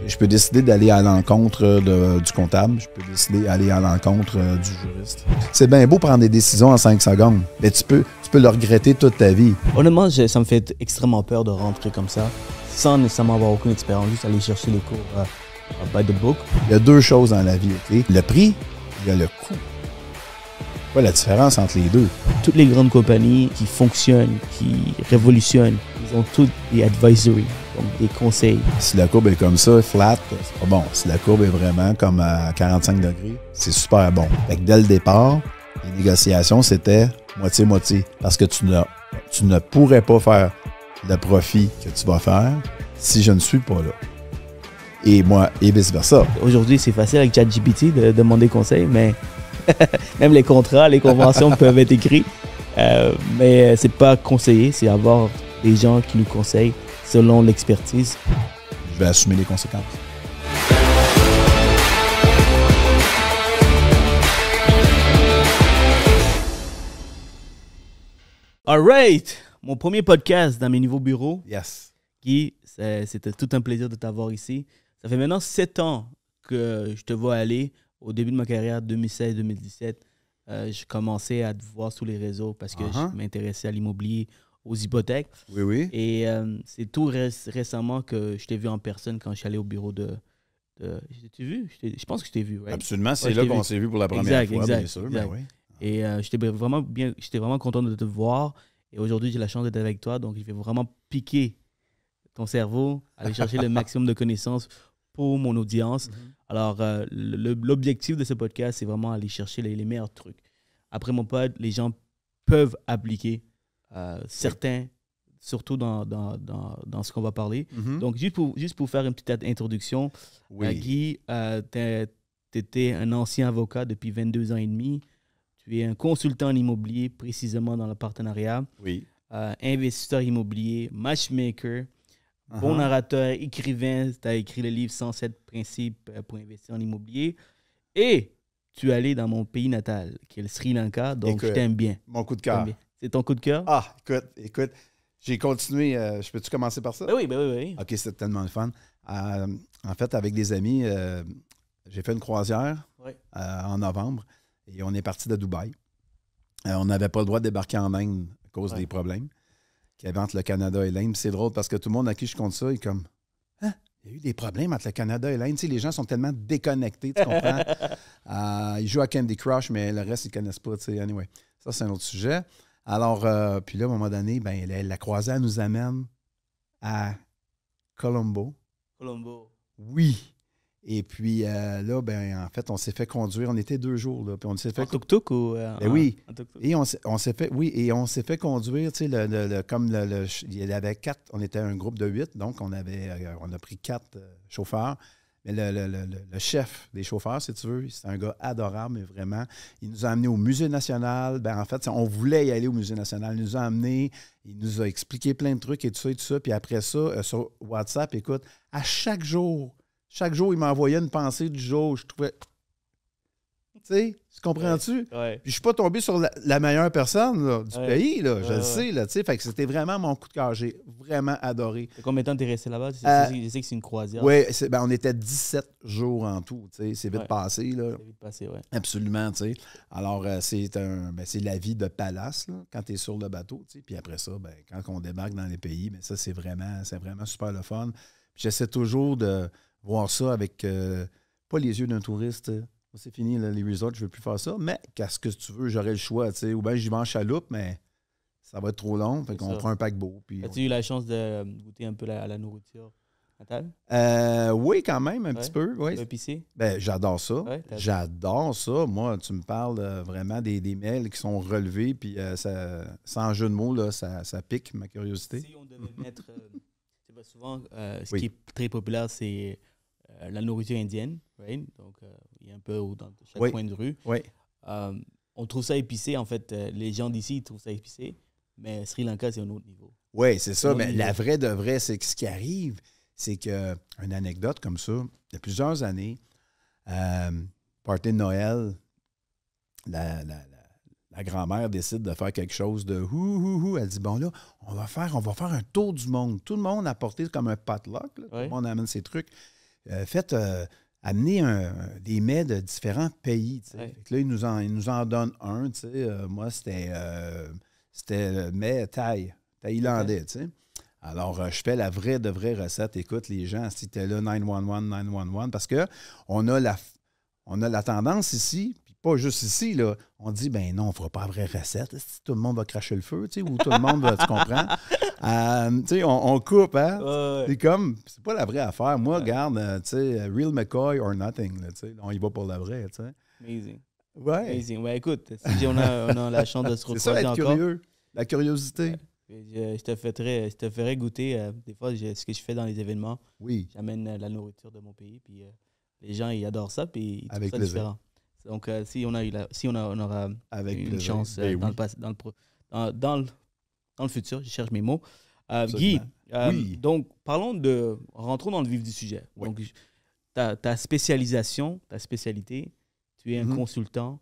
Je peux décider d'aller à l'encontre du comptable. Je peux décider d'aller à l'encontre du juriste. C'est bien beau prendre des décisions en 5 secondes, mais tu peux le regretter toute ta vie. Honnêtement, ça me fait extrêmement peur de rentrer comme ça, sans nécessairement avoir aucune expérience, juste aller chercher les cours by the book. Il y a 2 choses dans la vie, OK? Le prix, il y a le coût. Quoi la différence entre les deux? Toutes les grandes compagnies qui fonctionnent, qui révolutionnent, ils ont toutes des advisory, donc des conseils. Si la courbe est comme ça, flat, c'est pas bon. Si la courbe est vraiment comme à 45 degrés, c'est super bon. Fait que dès le départ, les négociations, c'était moitié-moitié. Parce que tu ne pourrais pas faire le profit que tu vas faire si je ne suis pas là. Et moi, et vice-versa. Aujourd'hui, c'est facile avec ChatGPT de demander conseil, mais même les contrats, les conventions peuvent être écrits. Mais c'est pas conseiller, c'est avoir des gens qui nous conseillent selon l'expertise. Je vais assumer les conséquences. All right! Mon premier podcast dans mes nouveaux bureaux. Yes. Guy, c'était tout un plaisir de t'avoir ici. Ça fait maintenant 7 ans que je te vois aller. Au début de ma carrière, 2016-2017, j'ai commencé à te voir sur les réseaux parce que je m'intéressais à l'immobilier, aux hypothèques. Oui, oui. Et c'est tout récemment que je t'ai vu en personne quand je suis allé au bureau de... T'ai vu? Je pense que je t'ai vu, right? Absolument, c'est là qu'on s'est vu pour la première fois, bien sûr. Exact. Ben oui. Et j'étais vraiment content de te voir. Et aujourd'hui, j'ai la chance d'être avec toi. Donc, je vais vraiment piquer ton cerveau, aller chercher le maximum de connaissances pour mon audience. Alors, l'objectif de ce podcast, c'est vraiment aller chercher les meilleurs trucs. Après mon pod, les gens peuvent appliquer certains, surtout dans ce qu'on va parler. Donc, juste pour faire une petite introduction, Guy, tu étais un ancien avocat depuis 22 ans et demi. Tu es un consultant en immobilier, précisément dans le partenariat. Oui. Investisseur immobilier, matchmaker, bon narrateur, écrivain. Tu as écrit le livre 107 principes pour investir en immobilier. Et tu es allé dans mon pays natal, qui est le Sri Lanka. Donc, je t'aime bien. Mon coup de cœur. C'est ton coup de cœur? Ah, écoute. J'ai continué. Je peux-tu commencer par ça? Ben oui. OK, c'était tellement le fun. En fait, avec des amis, j'ai fait une croisière en novembre et on est parti de Dubaï. On n'avait pas le droit de débarquer en Inde à cause des problèmes qu'il y avait entre le Canada et l'Inde. C'est drôle parce que tout le monde à qui je compte ça est comme « Hein? Il y a eu des problèmes entre le Canada et l'Inde. » Tu sais, les gens sont tellement déconnectés, tu comprends? Ils jouent à Candy Crush, mais le reste, ils ne connaissent pas. Tu sais. Anyway, ça, c'est un autre sujet. Alors, puis là, à un moment donné, ben, la croisière nous amène à Colombo. Oui. Et puis là, ben, en fait, on s'est fait conduire. On était 2 jours. Là, puis on s'est fait... En tuk-tuk ou... oui. En tuk-tuk. Et on s'est fait conduire, tu sais, il y avait 4, on était un groupe de 8, donc on a pris 4 chauffeurs. Mais le chef des chauffeurs, si tu veux, c'est un gars adorable, mais vraiment. Il nous a amenés au Musée national. Ben, en fait, on voulait y aller au Musée national. Il nous a amenés, il nous a expliqué plein de trucs et tout ça. Puis après ça, sur WhatsApp, écoute, à chaque jour, il m'a envoyé une pensée du jour. Je trouvais... Tu sais, tu comprends-tu? Ouais. Puis je suis pas tombé sur la meilleure personne là, du pays, là, je le sais. Là, fait que c'était vraiment mon coup de cœur. J'ai vraiment adoré. Combien de temps t'es resté là-bas? Je sais que c'est une croisière. Oui, on était 17 jours en tout. C'est vite passé. Là. C'est vite passé, oui. Absolument. T'sais. Alors, c'est la vie de palace là, quand tu es sur le bateau. T'sais. Puis après ça, quand on débarque dans les pays, ça, c'est vraiment super le fun. Puis j'essaie toujours de voir ça avec pas les yeux d'un touriste. C'est fini, là, les resorts, je ne veux plus faire ça. Mais qu'est-ce que tu veux, j'aurais le choix. Ou bien j'y vais en chaloupe, mais ça va être trop long. Fait qu'on prend un paquebot. As-tu eu la chance de goûter un peu à la nourriture natale? Oui, quand même, un petit peu. Oui. Épicé? J'adore ça. Ouais, j'adore ça. Moi, tu me parles vraiment des mails qui sont relevés, puis sans jeu de mots, là, ça pique ma curiosité. Si on devait mettre... souvent, ce qui est très populaire, c'est... la nourriture indienne, right? Donc, il y a un peu dans chaque coin de rue. Oui. On trouve ça épicé, en fait. Les gens d'ici, ils trouvent ça épicé. Mais Sri Lanka, c'est un autre niveau. Oui, c'est ça. Mais la vraie de vrai, c'est que ce qui arrive, c'est qu'une anecdote comme ça, il y a plusieurs années, party de Noël, la grand-mère décide de faire quelque chose de hou. Elle dit, bon là, on va faire un tour du monde. Tout le monde a porté comme un potluck. Tout le monde amène ses trucs. faites amener des mets de différents pays. Ouais. Là, ils nous en donnent un. Moi, c'était mets thaïlandais. Alors, je fais la vraie de vraie recette. Écoute, les gens, si tu es là, 911, 911, parce qu'on a la tendance ici, puis pas juste ici, là, on dit, ben non, on ne fera pas la vraie recette. Tout le monde va cracher le feu, ou tout le monde va, tu comprends? On coupe, hein? C'est comme, c'est pas la vraie affaire. Moi, regarde, Real McCoy or nothing, là, on y va pour la vraie, tu sais. Amazing. Ouais. Amazing. Ouais, écoute, si on a la chance de se retrouver c'est ça, être encore. curieux. La curiosité. Ouais. Je te ferai goûter. Des fois, ce que je fais dans les événements, oui. J'amène la nourriture de mon pays, puis les gens, ils adorent ça, puis ils trouvent avec ça plaisir. différent. Donc, si on aura avec une plaisir. chance Ben dans le futur, je cherche mes mots. Absolument. Guy, donc, rentrons dans le vif du sujet. Oui. Donc, ta spécialisation, ta spécialité, tu es un consultant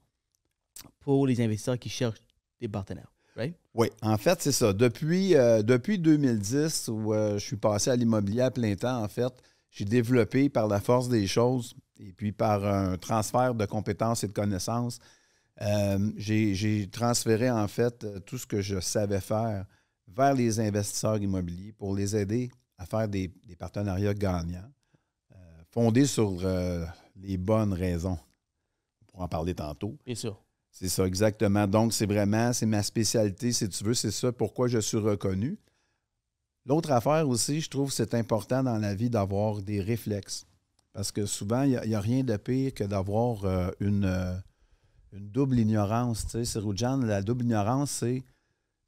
pour les investisseurs qui cherchent des partenaires. Right? Oui, en fait, c'est ça. Depuis 2010, où je suis passé à l'immobilier à plein temps, en fait, j'ai développé par la force des choses et puis par un transfert de compétences et de connaissances, j'ai transféré, en fait, tout ce que je savais faire vers les investisseurs immobiliers pour les aider à faire des partenariats gagnants, fondés sur les bonnes raisons. On pourra en parler tantôt. Bien sûr. C'est ça, exactement. Donc, c'est ma spécialité, si tu veux. C'est ça pourquoi je suis reconnu. L'autre affaire aussi, je trouve que c'est important dans la vie d'avoir des réflexes. Parce que souvent, il n'y a rien de pire que d'avoir une double ignorance. Tu sais, Siroujan, la double ignorance, c'est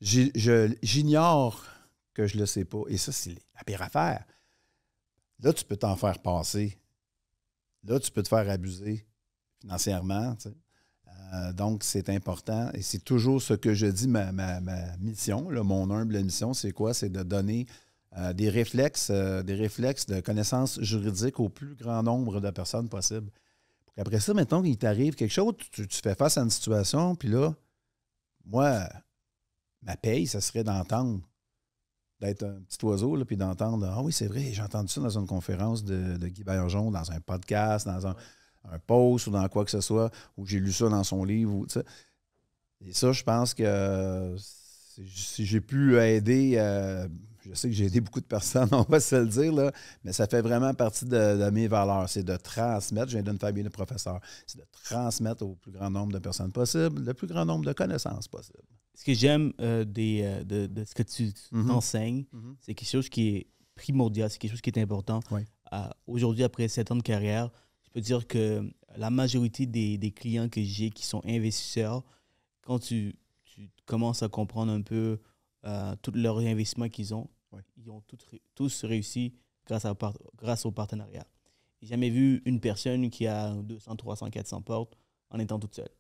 j'ignore que je ne le sais pas. Et ça, c'est la pire affaire. Là, tu peux t'en faire passer. Là, tu peux te faire abuser financièrement, tu sais. Donc, c'est important et c'est toujours ce que je dis, ma mission, là, mon humble mission, c'est quoi? C'est de donner des réflexes de connaissances juridiques au plus grand nombre de personnes possible. Après ça, mettons qu'il t'arrive quelque chose, tu fais face à une situation, puis là, moi, ma paye, ça serait d'entendre, d'être un petit oiseau, là, puis d'entendre « Ah oui, c'est vrai, j'ai entendu ça dans une conférence de Guy Bergeron, dans un podcast, dans un post ou dans quoi que ce soit, ou j'ai lu ça dans son livre. » Et ça, je pense que si j'ai pu aider, je sais que j'ai aidé beaucoup de personnes, on va se le dire, là, mais ça fait vraiment partie de mes valeurs. C'est de transmettre, je viens d'une famille de professeurs, c'est de transmettre au plus grand nombre de personnes possible, le plus grand nombre de connaissances possible. Ce que j'aime de ce que tu t'enseignes, c'est quelque chose qui est primordial, c'est quelque chose qui est important. Oui. Aujourd'hui, après 7 ans de carrière, je peux dire que la majorité des clients que j'ai qui sont investisseurs, quand tu commences à comprendre un peu tous leurs investissements qu'ils ont, ils ont tous réussi grâce au partenariat. J'ai jamais vu une personne qui a 200, 300, 400 portes en étant toute seule.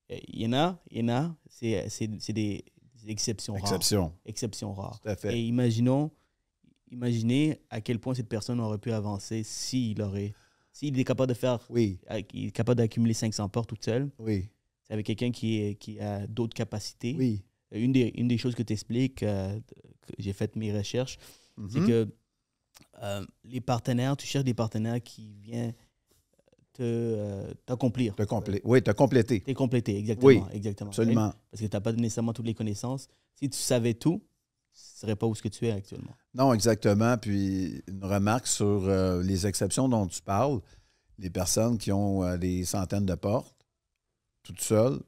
Il y en a, c'est des exceptions rares. Exceptions rares. Tout à fait. Et imaginez à quel point cette personne aurait pu avancer s'il est capable de faire, il est capable d'accumuler 500 portes toute seule. Oui. C'est avec quelqu'un qui a d'autres capacités. Oui. Une des choses que tu expliques, que j'ai fait mes recherches, c'est que les partenaires, tu cherches des partenaires qui viennent t'accomplir. Te compléter. T'es complété, exactement. Oui, exactement. absolument. Right? Parce que tu n'as pas nécessairement toutes les connaissances. Si tu savais tout, tu ne serais pas où ce que tu es actuellement. Non, exactement. Puis une remarque sur les exceptions dont tu parles. Les personnes qui ont des centaines de portes, toutes seules,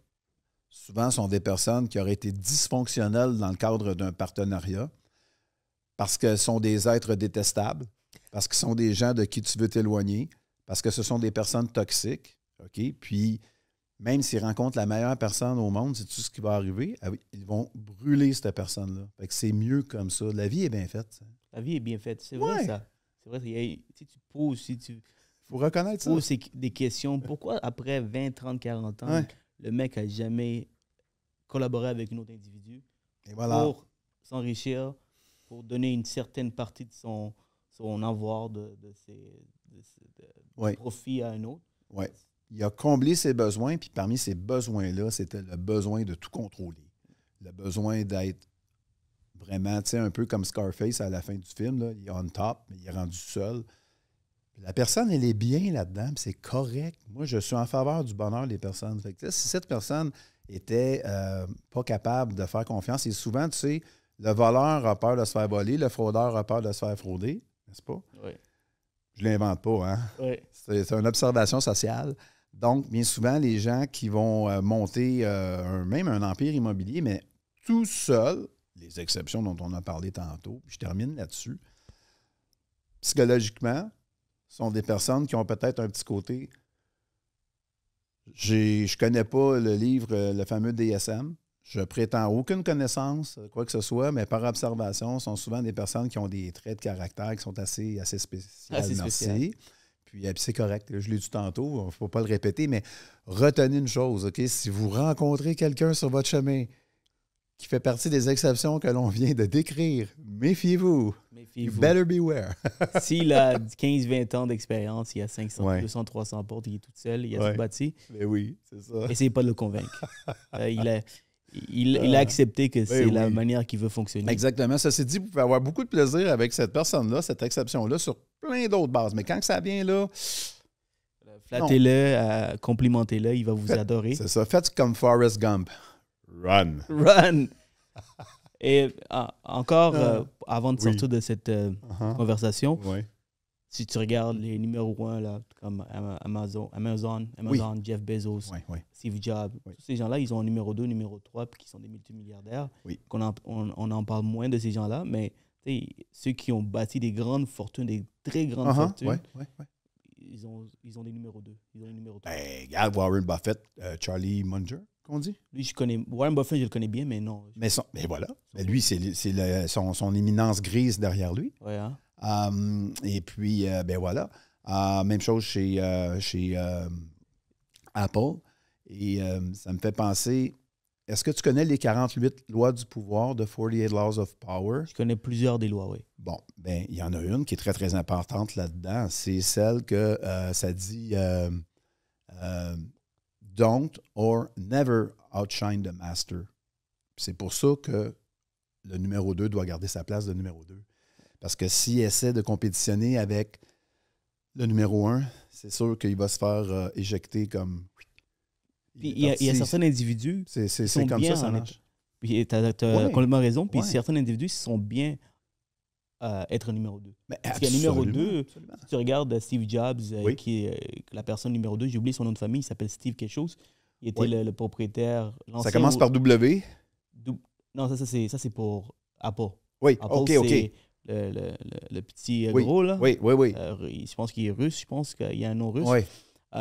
souvent sont des personnes qui auraient été dysfonctionnelles dans le cadre d'un partenariat parce qu'elles sont des êtres détestables, parce qu'ils sont des gens de qui tu veux t'éloigner, parce que ce sont des personnes toxiques. OK? Puis, même s'ils rencontrent la meilleure personne au monde, c'est tout ce qui va arriver. Ils vont brûler cette personne-là. Fait que c'est mieux comme ça. La vie est bien faite. Ça. La vie est bien faite. C'est vrai, ça. C'est vrai. Si tu poses, faut reconnaître ça. Poses des questions. Pourquoi, après 20, 30, 40 ans, le mec n'a jamais collaboré avec un autre individu pour s'enrichir, pour donner une certaine partie de son avoir de profit à un autre? Oui. Il a comblé ses besoins, puis parmi ces besoins-là, c'était le besoin de tout contrôler. Le besoin d'être vraiment, tu sais, un peu comme Scarface à la fin du film. Là, il est on top, mais il est rendu seul. La personne, elle est bien là-dedans, puis c'est correct. Moi, je suis en faveur du bonheur des personnes. Fait que, si cette personne était pas capable de faire confiance, et souvent, tu sais, le voleur a peur de se faire voler, le fraudeur a peur de se faire frauder, n'est-ce pas? Oui. Je ne l'invente pas, hein? Oui. C'est une observation sociale. Donc, bien souvent, les gens qui vont monter même un empire immobilier, mais tout seul, les exceptions dont on a parlé tantôt, puis je termine là-dessus, psychologiquement, sont des personnes qui ont peut-être un petit côté. Je ne connais pas le livre, le fameux DSM. Je prétends aucune connaissance, quoi que ce soit, mais par observation, ce sont souvent des personnes qui ont des traits de caractère qui sont assez spéciaux. Merci. Puis c'est correct. Je l'ai dit tantôt, il ne faut pas le répéter, mais retenez une chose, OK? Si vous rencontrez quelqu'un sur votre chemin qui fait partie des exceptions que l'on vient de décrire, méfiez-vous. You better beware. S'il a 15-20 ans d'expérience, il a 500, 200, 300 portes, il est tout seul, il a tout bâti. Mais oui, c'est ça. Essayez pas de le convaincre. Il a accepté que c'est la manière qu'il veut fonctionner. Exactement. Ceci dit, vous pouvez avoir beaucoup de plaisir avec cette personne-là, cette exception-là, sur plein d'autres bases. Mais quand ça vient là... Flattez-le, complimentez-le, il va vous adorer. C'est ça. Faites comme Forrest Gump. Run. Run. Et encore, avant de sortir de cette conversation, si tu regardes les numéros 1, là, comme Amazon, Jeff Bezos, Steve Jobs, tous ces gens-là, ils ont un numéro 2, numéro 3, puis qui sont des multimilliardaires. On en parle moins de ces gens-là, mais ceux qui ont bâti des grandes fortunes, des très grandes fortunes, ils ont des numéros 2, ils ont des numéros 3. Regarde Warren Buffett, Charlie Munger, qu'on dit. Lui, Warren Buffett, je le connais bien, mais non. Mais voilà. Mais lui, c'est son éminence grise derrière lui. Ouais, hein? Et puis, voilà. Même chose chez Apple. Et ça me fait penser, est-ce que tu connais les 48 lois du pouvoir, de 48 Laws of Power? Je connais plusieurs des lois, oui. Bon, ben il y en a une qui est très, très importante là-dedans. C'est celle que ça dit don't or never outshine the master. C'est pour ça que le numéro 2 doit garder sa place de numéro 2. Parce que s'il essaie de compétitionner avec le numéro 1, c'est sûr qu'il va se faire éjecter comme... Puis il y a certains individus qui sont comme ça marche. Puis tu as complètement raison. Puis certains individus sont bien être numéro 2. Parce qu'il y a numéro 2, si tu regardes Steve Jobs, qui est la personne numéro 2, j'ai oublié son nom de famille, il s'appelle Steve quelque chose. Il était le propriétaire. Ça commence par W? Non, ça c'est pour Apple. Oui, Apple, OK. Le petit gros, là. Oui. Je pense qu'il est russe. Je pense qu'il y a un nom russe. Oui.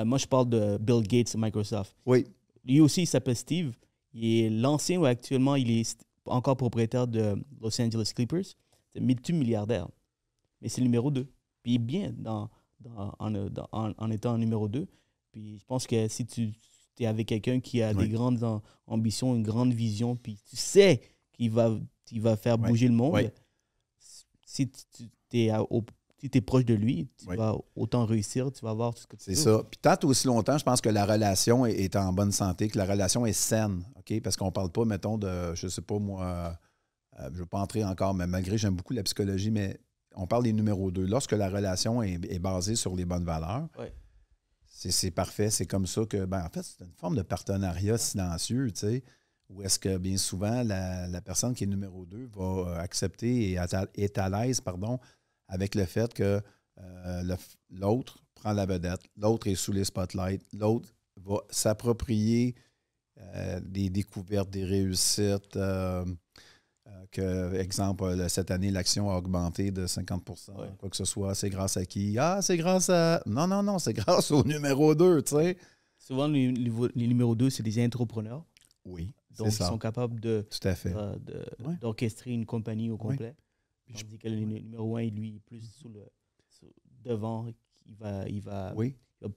Moi, je parle de Bill Gates, Microsoft. Oui. Lui aussi, il s'appelle Steve. Il est l'ancien ou actuellement, il est encore propriétaire de Los Angeles Clippers. C'est multimilliardaire. Mais c'est le numéro 2. Puis il est bien en étant numéro 2. Puis je pense que si tu es avec quelqu'un qui a des grandes ambitions, une grande vision, puis tu sais qu'il va faire bouger le monde, si tu es proche de lui, tu vas autant réussir, tu vas voir tout ce que tu veux. C'est ça. Puis tant aussi longtemps, je pense que la relation est en bonne santé, que la relation est saine, OK? Parce qu'on ne parle pas, mettons, de, je ne sais pas moi, je ne veux pas entrer encore, mais malgré j'aime beaucoup la psychologie, mais on parle des numéros 2. Lorsque la relation est basée sur les bonnes valeurs, c'est parfait. C'est comme ça que, en fait, c'est une forme de partenariat silencieux, tu sais, où est-ce que bien souvent, la personne qui est numéro 2 va accepter et est à l'aise, avec le fait que l'autre prend la vedette, l'autre est sous les spotlights, l'autre va s'approprier des découvertes, des réussites. Exemple, cette année, l'action a augmenté de 50 quoi que ce soit. C'est grâce à qui? Ah, c'est grâce à... Non, c'est grâce au numéro 2, tu sais. Souvent, les numéros 2, c'est des entrepreneurs. Oui, donc, ils sont capables tout à fait. d'orchestrer une compagnie au complet. Tandis que le numéro 1, lui, est plus devant. Il va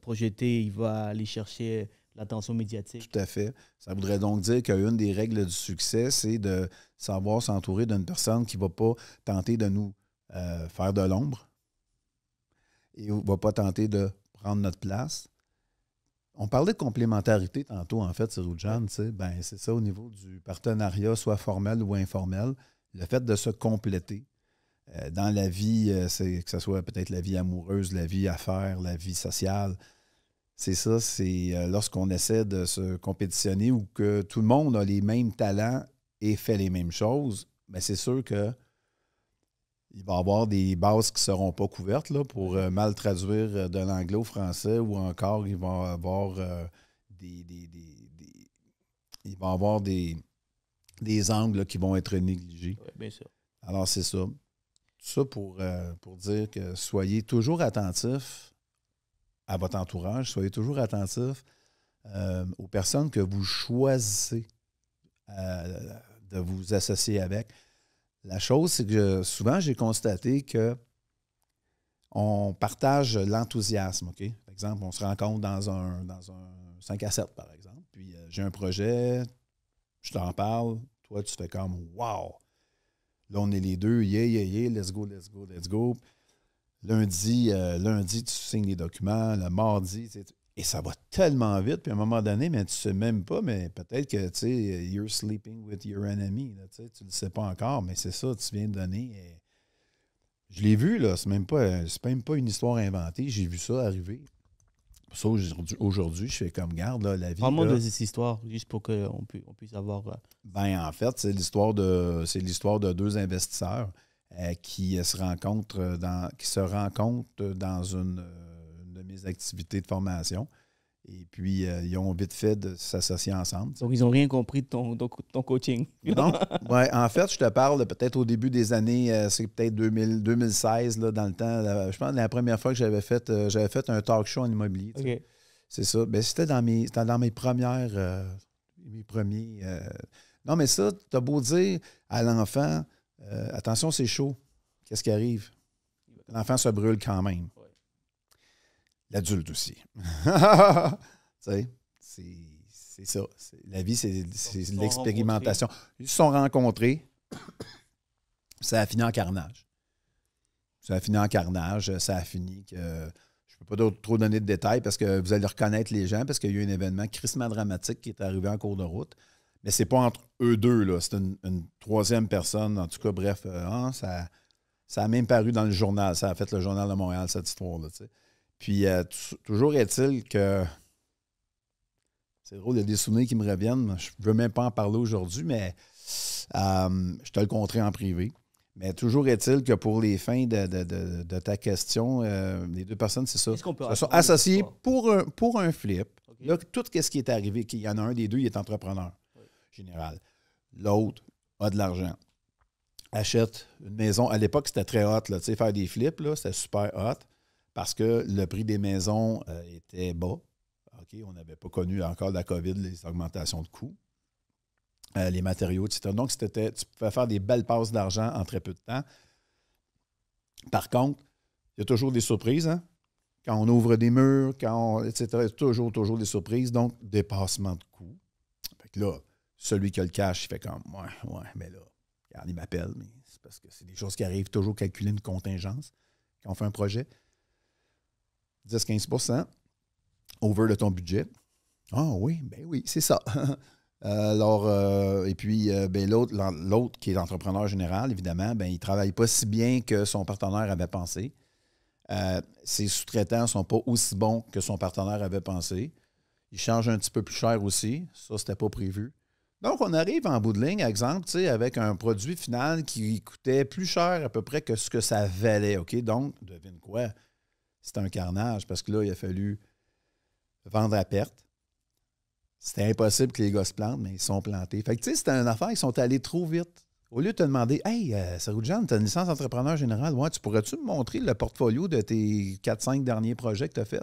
projeter, il va aller chercher l'attention médiatique. Tout à fait. Ça voudrait donc dire qu'une des règles du succès, c'est de savoir s'entourer d'une personne qui ne va pas tenter de nous faire de l'ombre et ne va pas tenter de prendre notre place. On parlait de complémentarité tantôt, en fait, sur Roujan. C'est ça au niveau du partenariat, soit formel ou informel. Le fait de se compléter. dans la vie, que ce soit peut-être la vie amoureuse, la vie affaires, la vie sociale. C'est ça, c'est lorsqu'on essaie de se compétitionner ou que tout le monde a les mêmes talents et fait les mêmes choses, bien, c'est sûr que il va y avoir des bases qui ne seront pas couvertes là, pour mal traduire de l'anglais au français ou encore il va y avoir il va y avoir des angles là, qui vont être négligés. Oui, bien sûr. Alors, c'est ça. Tout ça pour dire que soyez toujours attentifs à votre entourage, soyez toujours attentifs aux personnes que vous choisissez de vous associer avec. La chose, c'est que souvent, j'ai constaté que on partage l'enthousiasme, OK? Par exemple, on se rencontre dans un 5 à 7, par exemple, puis j'ai un projet, je t'en parle, toi, tu fais comme « Wow! » Là, on est les deux, yeah, let's go. Lundi, tu signes les documents, le mardi, et ça va tellement vite, puis à un moment donné, mais tu ne sais même pas, mais peut-être que, tu sais, you're sleeping with your enemy, là, tu ne le sais pas encore, mais c'est ça, tu viens de donner. Je l'ai vu, là, c'est même pas une histoire inventée, j'ai vu ça arriver. Pour ça, aujourd'hui, je fais comme garde, là, la vie. Parle-moi de cette histoire, juste pour qu'on puisse avoir. Ben, en fait, c'est l'histoire de deux investisseurs qui se rencontrent dans une de mes activités de formation. Et puis, ils ont vite fait de s'associer ensemble. Donc, ils n'ont rien compris de ton coaching. Non. Ouais, en fait, je te parle peut-être au début des années, c'est peut-être 2016, là, dans le temps. Je pense que la première fois que j'avais fait un talk show en immobilier. Okay. C'est ça. Ben, c'était dans mes premières. Non, mais ça, tu as beau dire à l'enfant, attention, c'est chaud. Qu'est-ce qui arrive? L'enfant se brûle quand même. Ouais. L'adulte aussi. Tu sais, c'est ça. La vie, c'est de l'expérimentation. Ils se sont rencontrés. Ça a fini en carnage. Ça a fini que... Je ne peux pas trop donner de détails parce que vous allez reconnaître les gens parce qu'il y a eu un événement crissement dramatique qui est arrivé en cours de route. Mais c'est pas entre eux deux, là. C'est une troisième personne. En tout cas, bref, ça a même paru dans le journal. Ça a fait le Journal de Montréal, cette histoire-là. Tu sais. Puis, toujours est-il que... C'est drôle, il y a des souvenirs qui me reviennent. Je ne veux même pas en parler aujourd'hui, mais je te le conterai en privé. Mais toujours est-il que pour les fins de ta question, les deux personnes, c'est ça. Est-ce qu'on peut se sont associés pour un flip. Okay. Là, tout ce qui est arrivé, il y en a un des deux, il est entrepreneur général. L'autre a de l'argent. Achète une maison. À l'époque, c'était très hot. Là, faire des flips, là, c'était super hot parce que le prix des maisons était bas. Okay, on n'avait pas connu encore la COVID, les augmentations de coûts. Les matériaux, etc. Donc, tu pouvais faire des belles passes d'argent en très peu de temps. Par contre, il y a toujours des surprises. Hein? Quand on ouvre des murs, etc., il y a toujours des surprises. Donc, dépassement de coûts. Fait que là, celui qui a le cash, il fait comme, ouais, mais là, regarde, il m'appelle, mais c'est parce que c'est des choses qui arrivent. Toujours calculer une contingence quand on fait un projet. 10-15% over de ton budget. Ah oui, ben oui, c'est ça. Alors, et puis, l'autre qui est l'entrepreneur général, évidemment, ben, il ne travaille pas si bien que son partenaire avait pensé. Ses sous-traitants ne sont pas aussi bons que son partenaire avait pensé. Il change un petit peu plus cher aussi. Ça, c'était pas prévu. Donc, on arrive en bout de ligne, exemple, avec un produit final qui coûtait plus cher à peu près que ce que ça valait. OK? Donc, devine quoi? C'était un carnage parce que là, il a fallu vendre à perte. C'était impossible que les gars se plantent, mais ils sont plantés. Fait que, tu sais, c'était une affaire, ils sont allés trop vite. Au lieu de te demander, hey, Saroudjan, tu as une licence d'entrepreneur général, ouais, pourrais-tu me montrer le portfolio de tes 4-5 derniers projets que tu as fait?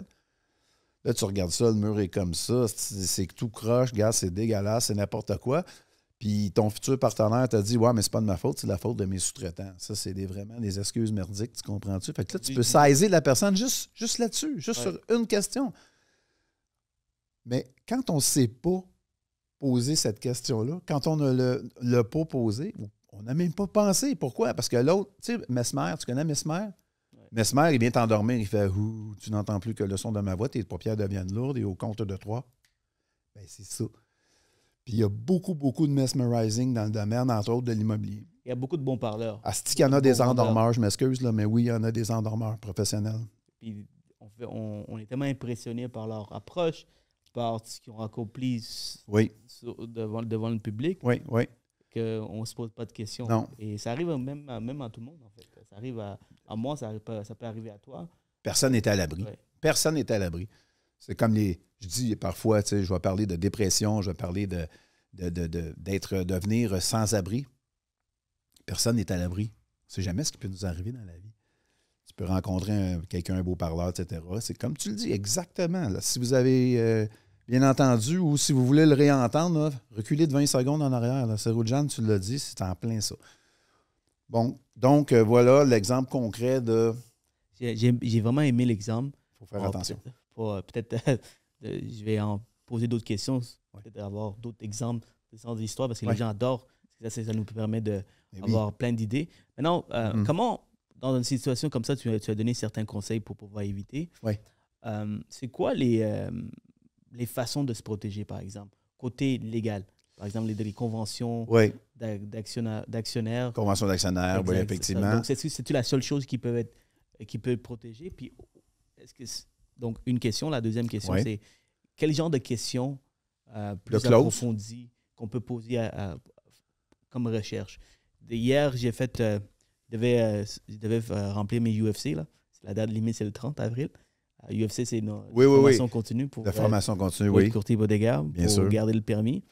Là, tu regardes ça, le mur est comme ça, c'est que tout croche, gars, c'est dégueulasse, c'est n'importe quoi. Puis ton futur partenaire t'a dit, ouais, mais c'est pas de ma faute, c'est la faute de mes sous-traitants. Ça, c'est vraiment des excuses merdiques, tu comprends-tu? Fait que là, tu peux saisir la personne juste là-dessus, juste sur une question. Mais quand on ne sait pas poser cette question-là, quand on ne l'a pas posé, on n'a même pas pensé. Pourquoi? Parce que l'autre, tu sais, Mesmer, tu connais Mesmer? Ouais. Mesmer, il vient t'endormir, il fait « tu n'entends plus que le son de ma voix, tes paupières deviennent lourdes et au compte de 3. » Bien, c'est ça. Puis il y a beaucoup, beaucoup de mesmerizing dans le domaine, entre autres de l'immobilier. Il y a beaucoup de bons parleurs. Asti qu'il y en a des endormeurs, je m'excuse, là, mais oui, il y en a des endormeurs professionnels. Puis on est tellement impressionnés par leur approche, par ce qu'ils ont accompli devant le public, oui, qu'on ne se pose pas de questions. Non. Et ça arrive même à tout le monde, en fait. Ça arrive à moi, ça peut arriver à toi. Personne n'est à l'abri. Ouais. Personne n'est à l'abri. C'est comme je dis parfois, tu sais, je vais parler de dépression, je vais parler de devenir sans-abri. Personne n'est à l'abri. On ne sait jamais ce qui peut nous arriver dans la vie. Tu peux rencontrer quelqu'un, un beau parleur, etc. C'est comme tu le dis, exactement. Là. Si vous avez bien entendu ou si vous voulez le réentendre, là, reculez de 20 secondes en arrière. C'est Roujane, tu l'as dit, c'est en plein ça. Bon, donc voilà l'exemple concret de... J'ai vraiment aimé l'exemple. Il faut faire attention. Peut-être, je vais en poser d'autres questions, peut-être avoir d'autres exemples d'histoires, parce que les gens adorent. Ça nous permet d'avoir plein d'idées. Maintenant, comment, dans une situation comme ça, tu as donné certains conseils pour pouvoir éviter. Oui. C'est quoi les façons de se protéger, par exemple, côté légal? Par exemple, les conventions d'actionnaires. Conventions d'actionnaires, oui, effectivement. Donc, c'est-tu la seule chose qui peut protéger? Puis, donc, une question. La deuxième question, c'est quel genre de questions plus approfondies qu'on peut poser comme recherche? Hier, j'ai fait... je devais remplir mes UFC. Là. La date limite, c'est le 30 avril. UFC, c'est une formation continue pour, formation continue, pour être courtier bodyguard, bien pour sûr. garder le permis.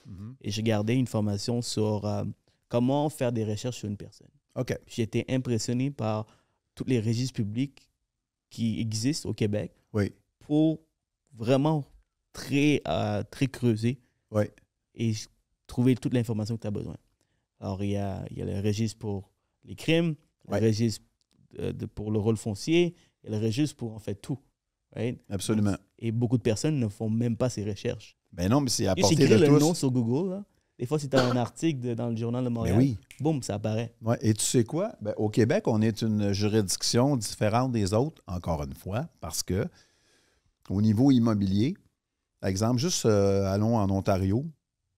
Et j'ai gardé une formation sur comment faire des recherches sur une personne. OK. J'ai été impressionné par tous les registres publics qui existent au Québec pour vraiment très creuser et trouver toute l'information que tu as besoin. Alors, il y a le registre pour les crimes, le registre pour le rôle foncier et le registre pour en fait tout. Right? Absolument. Et beaucoup de personnes ne font même pas ces recherches. Ben non, mais c'est à portée de tous. Si tu écris le nom sur Google, là, des fois, si tu as un article dans le Journal de Montréal, boum, ça apparaît. Ouais. Et tu sais quoi? Ben, au Québec, on est une juridiction différente des autres, encore une fois, parce que au niveau immobilier, par exemple, juste allons en Ontario,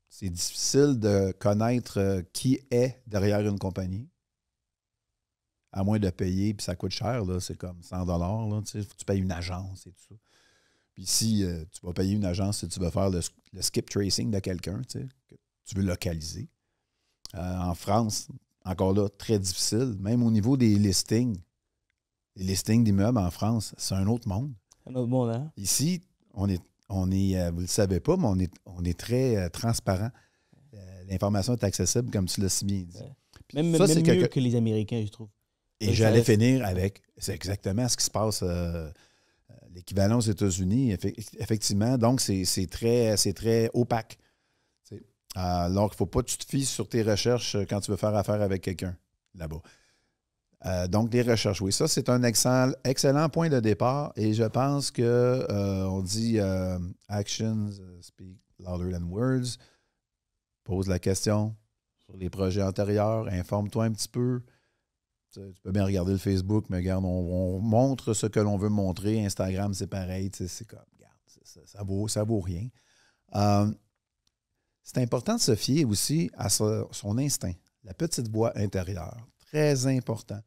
c'est difficile de connaître qui est derrière une compagnie. À moins de payer, puis ça coûte cher, là, c'est comme 100 là, tu sais, tu payes une agence et tout ça. Puis si tu vas payer une agence si tu veux faire le skip tracing de quelqu'un, tu sais, que tu veux localiser. En France, encore là, très difficile. Même au niveau des listings. Les listings d'immeubles en France, c'est un autre monde. Un autre monde, hein? Ici, on est vous ne le savez pas, mais on est très transparent. L'information est accessible, comme tu l'as si bien dit. Même mieux que les Américains, je trouve. Et j'allais finir avec, c'est exactement ce qui se passe, l'équivalent aux États-Unis, effectivement. Donc, c'est très opaque. Alors qu'il ne faut pas que tu te fies sur tes recherches quand tu veux faire affaire avec quelqu'un là-bas. Donc, les recherches, oui. Ça, c'est un excellent point de départ. Et je pense que on dit actions speak louder than words. Pose la question sur les projets antérieurs. Informe-toi un petit peu. Tu peux bien regarder le Facebook, mais regarde, on montre ce que l'on veut montrer. Instagram, c'est pareil. C'est comme, regarde, ça vaut rien. C'est important de se fier aussi à son instinct, la petite voix intérieure. Très important.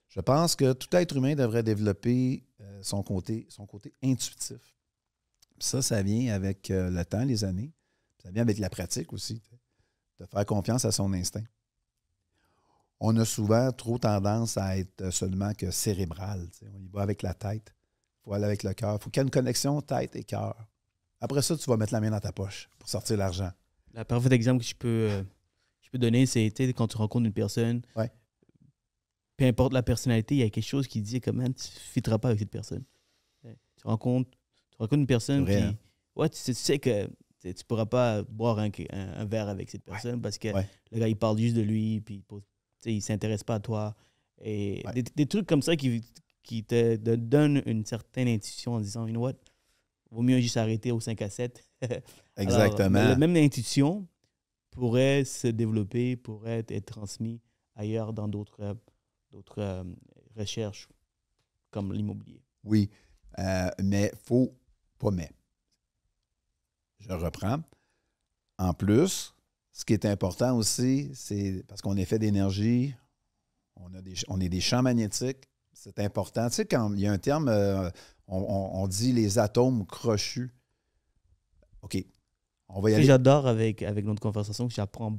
Je pense que tout être humain devrait développer son côté intuitif. Puis ça vient avec le temps, les années. Ça vient avec la pratique aussi, de faire confiance à son instinct. On a souvent trop tendance à être seulement que cérébral. On y va avec la tête. Il faut aller avec le cœur. Il faut qu'il y ait une connexion tête et cœur. Après ça, tu vas mettre la main dans ta poche pour sortir l'argent. Le parfait exemple que je peux donner, c'est quand tu rencontres une personne, peu importe la personnalité, il y a quelque chose qui dit que tu ne fitteras pas avec cette personne. Tu rencontres une personne qui... Hein? Ouais, tu sais que tu ne pourras pas boire un verre avec cette personne parce que le gars, il parle juste de lui, puis il ne s'intéresse pas à toi. Et des trucs comme ça qui te donnent une certaine intuition en disant, you know what, vaut mieux juste arrêter au 5 à 7. Exactement. Alors, la même intuition pourrait se développer, pourrait être transmise ailleurs dans d'autres recherches comme l'immobilier. Oui, mais je reprends. En plus, ce qui est important aussi, c'est parce qu'on est fait d'énergie, on est des champs magnétiques, c'est important. Tu sais, quand il y a un terme, on dit les atomes crochus. OK, on va y aller. J'adore avec notre conversation que j'apprends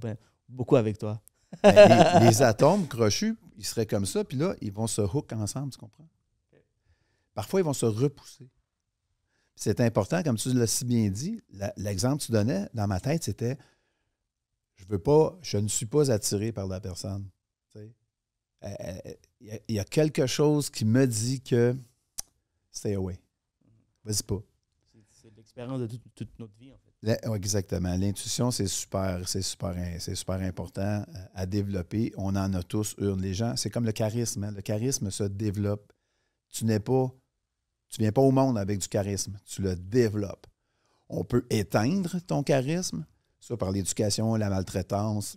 beaucoup avec toi. Les atomes crochus, ils seraient comme ça, puis là, ils vont se hook ensemble, tu comprends? Parfois, ils vont se repousser. C'est important, comme tu l'as si bien dit, l'exemple que tu donnais dans ma tête, c'était je ne suis pas attiré par la personne. Il y a quelque chose qui me dit que stay away. Vas-y pas. C'est l'expérience de toute notre vie, en fait. Exactement. L'intuition, c'est super important à développer. On en a tous une. Les gens, c'est comme le charisme. Hein? Le charisme se développe. Tu viens pas au monde avec du charisme. Tu le développes. On peut éteindre ton charisme, ça par l'éducation, la maltraitance,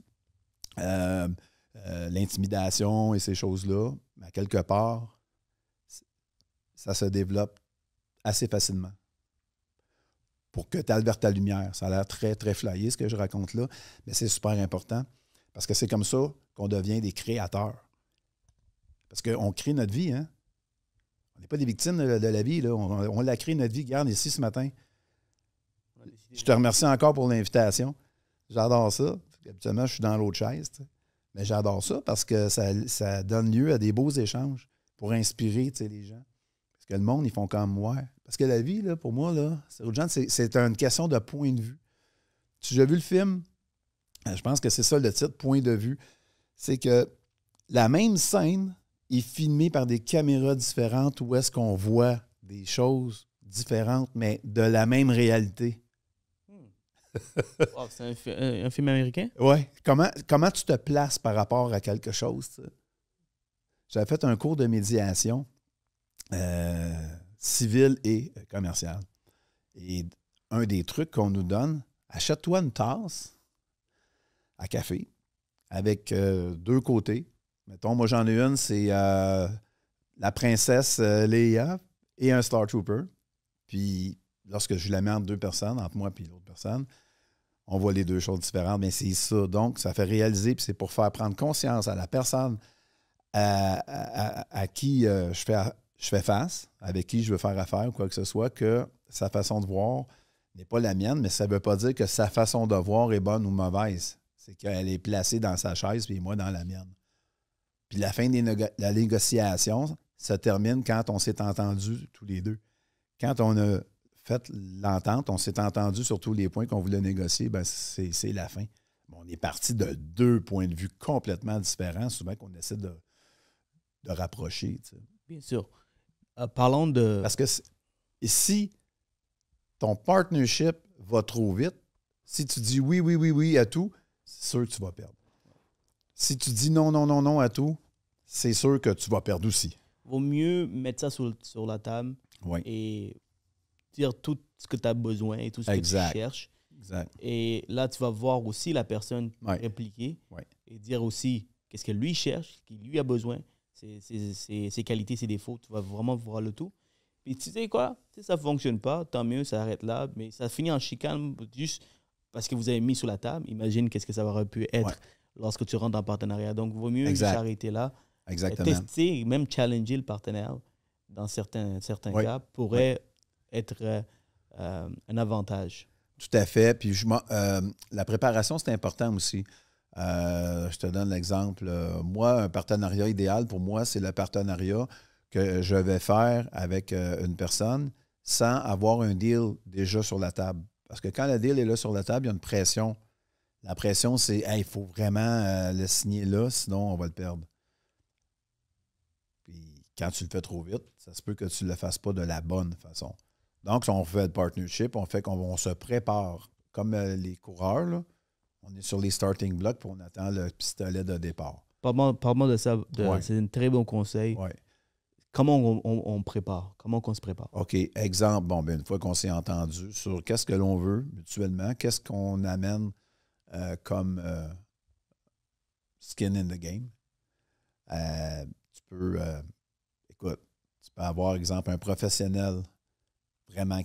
l'intimidation et ces choses-là. Mais quelque part, ça se développe assez facilement. Pour que tu ailles ta lumière. Ça a l'air très, très flyé, ce que je raconte là, mais c'est super important parce que c'est comme ça qu'on devient des créateurs. Parce qu'on crée notre vie, hein? On n'est pas des victimes de la vie, là. On l'a créé, notre vie. Regarde, ici, ce matin. Je te remercie encore pour l'invitation. J'adore ça. Habituellement, je suis dans l'autre chaise, tu sais. Mais j'adore ça parce que ça donne lieu à des beaux échanges pour inspirer, tu sais, les gens. Parce que le monde, ils font comme moi. Parce que la vie, là, pour moi, là, c'est une question de point de vue. Tu as vu le film? Je pense que c'est ça le titre, point de vue. C'est que la même scène est filmée par des caméras différentes où est-ce qu'on voit des choses différentes, mais de la même réalité. Wow, c'est un film américain? Oui. Comment tu te places par rapport à quelque chose? T'sais? J'avais fait un cours de médiation civile et commerciale. Et un des trucs qu'on nous donne, achète-toi une tasse à café avec deux côtés. Mettons, moi j'en ai une, c'est la princesse Leia et un Star Trooper. Puis lorsque je la mets entre deux personnes, entre moi et l'autre personne, on voit les deux choses différentes, mais c'est ça. Donc, ça fait réaliser, puis c'est pour faire prendre conscience à la personne à qui je fais face, avec qui je veux faire affaire ou quoi que ce soit, que sa façon de voir n'est pas la mienne, mais ça ne veut pas dire que sa façon de voir est bonne ou mauvaise. C'est qu'elle est placée dans sa chaise, puis moi dans la mienne. Puis la fin de la négociation se termine quand on s'est entendus tous les deux. Quand on a fait l'entente, on s'est entendu sur tous les points qu'on voulait négocier, ben c'est la fin. Bon, on est parti de deux points de vue complètement différents, souvent qu'on essaie de rapprocher. Tu sais. Bien sûr. Parlons de... Parce que si ton partnership va trop vite, si tu dis oui, oui, oui, oui à tout, c'est sûr que tu vas perdre. Si tu dis non, non, non, non à tout, c'est sûr que tu vas perdre aussi. Vaut mieux mettre ça sur la table et dire tout ce que tu as besoin et tout ce que tu cherches. Exact. Et là, tu vas voir aussi la personne répliquer et dire aussi qu'est-ce que lui cherche, ce qu'il lui a besoin, ses qualités, ses défauts. Tu vas vraiment voir le tout. Puis tu sais quoi? Si ça ne fonctionne pas, tant mieux, ça arrête là. Mais ça finit en chicane juste parce que vous avez mis sur la table. Imagine qu'est-ce que ça aurait pu être lorsque tu rentres en partenariat. Donc, il vaut mieux s'arrêter là. Exactement. Tester, même challenger le partenaire dans certains cas pourrait être un avantage. Tout à fait. Puis la préparation, c'est important aussi. Je te donne l'exemple. Moi, un partenariat idéal pour moi, c'est le partenariat que je vais faire avec une personne sans avoir un deal déjà sur la table. Parce que quand le deal est là sur la table, il y a une pression. La pression, c'est il faut vraiment le signer là, sinon on va le perdre. Puis quand tu le fais trop vite, ça se peut que tu ne le fasses pas de la bonne façon. Donc, on fait le partnership, on fait qu'on se prépare. Comme les coureurs, là, on est sur les starting blocks puis on attend le pistolet de départ. Parle-moi de ça. C'est un très bon conseil. Ouais. Comment on prépare? Comment on se prépare? OK. Exemple, une fois qu'on s'est entendu sur qu'est-ce que l'on veut mutuellement, qu'est-ce qu'on amène comme skin in the game. Tu peux avoir, exemple, un professionnel vraiment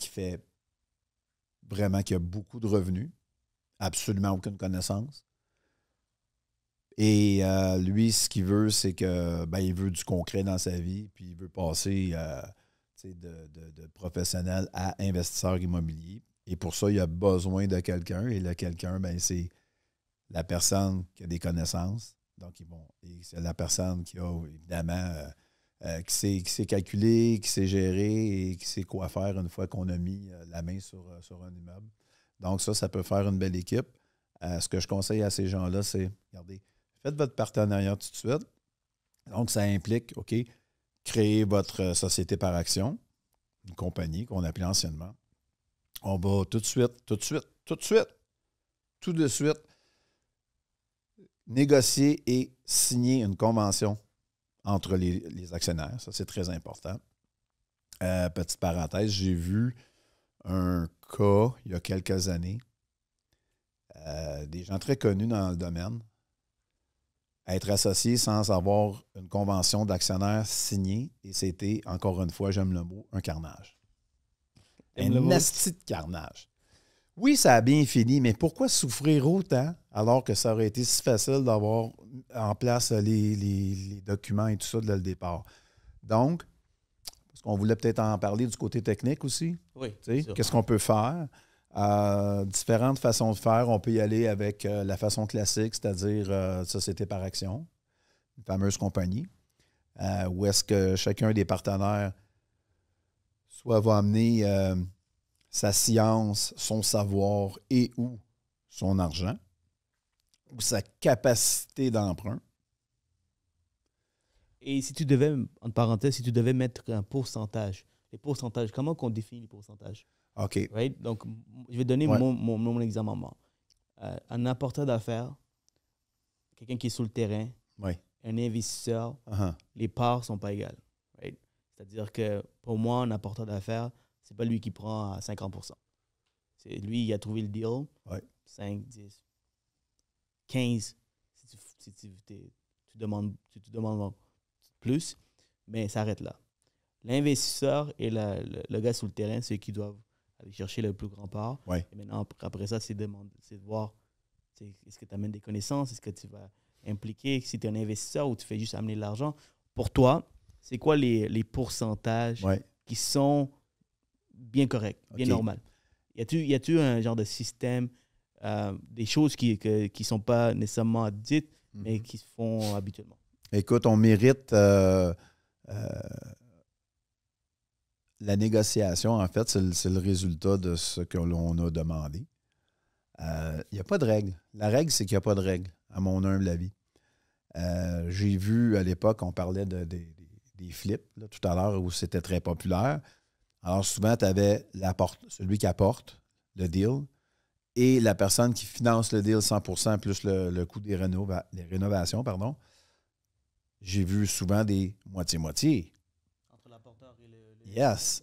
qui a beaucoup de revenus absolument aucune connaissance. Et lui, ce qu'il veut, c'est que il veut du concret dans sa vie, puis il veut passer de professionnel à investisseur immobilier. Et pour ça, il a besoin de quelqu'un. Et le quelqu'un, c'est la personne qui a des connaissances. Donc, c'est la personne qui a, évidemment, qui sait calculer, qui sait gérer et qui sait quoi faire une fois qu'on a mis la main sur un immeuble. Donc, ça peut faire une belle équipe. Ce que je conseille à ces gens-là, c'est, regardez, faites votre partenariat tout de suite. Donc, ça implique, OK, créer votre société par action, une compagnie qu'on appelait anciennement. On va tout de suite, négocier et signer une convention entre les actionnaires. Ça, c'est très important. Petite parenthèse, j'ai vu un cas il y a quelques années, des gens très connus dans le domaine, être associés sans avoir une convention d'actionnaires signée. Et c'était, encore une fois, j'aime le mot, un carnage. Un asti de carnage. Oui, ça a bien fini, mais pourquoi souffrir autant alors que ça aurait été si facile d'avoir en place les documents et tout ça dès le départ? Donc, parce qu'on voulait peut-être en parler du côté technique aussi. Oui. Qu'est-ce qu'on peut faire? Différentes façons de faire. On peut y aller avec la façon classique, c'est-à-dire société par action, une fameuse compagnie, où est-ce que chacun des partenaires soit va amener sa science, son savoir et ou son argent, ou sa capacité d'emprunt. Et si tu devais, entre parenthèses, si tu devais mettre un pourcentage, les pourcentages, comment qu'on définit les pourcentages? OK. Right? Donc, je vais donner mon exemple à moi. Un apporteur d'affaires, quelqu'un qui est sur le terrain, un investisseur, les parts ne sont pas égales. Right? C'est-à-dire que pour moi, un apporteur d'affaires, ce n'est pas lui qui prend à 50%. C'est lui, il a trouvé le deal. 5, 10, 15, si tu demandes plus, mais ça arrête là. L'investisseur et le gars sur le terrain, c'est eux qui doivent aller chercher le plus grand part. Et maintenant, après ça, c'est de voir est-ce que tu amènes des connaissances, est-ce que tu vas impliquer, si tu es un investisseur ou tu fais juste amener de l'argent. Pour toi, c'est quoi les pourcentages qui sont bien corrects, bien normaux? Y a-tu un genre de système, des choses qui ne sont pas nécessairement dites, mais qui se font habituellement? Écoute, on mérite la négociation, en fait, c'est le résultat de ce que l'on a demandé. Il n'y a pas de règle. La règle, c'est qu'il n'y a pas de règle, à mon humble avis. J'ai vu à l'époque, on parlait des flips, là, tout à l'heure, où c'était très populaire. Alors souvent, tu avais celui qui apporte le deal et la personne qui finance le deal 100% plus le coût des rénovations. J'ai vu souvent des moitié-moitié. Entre l'apporteur et le... Yes.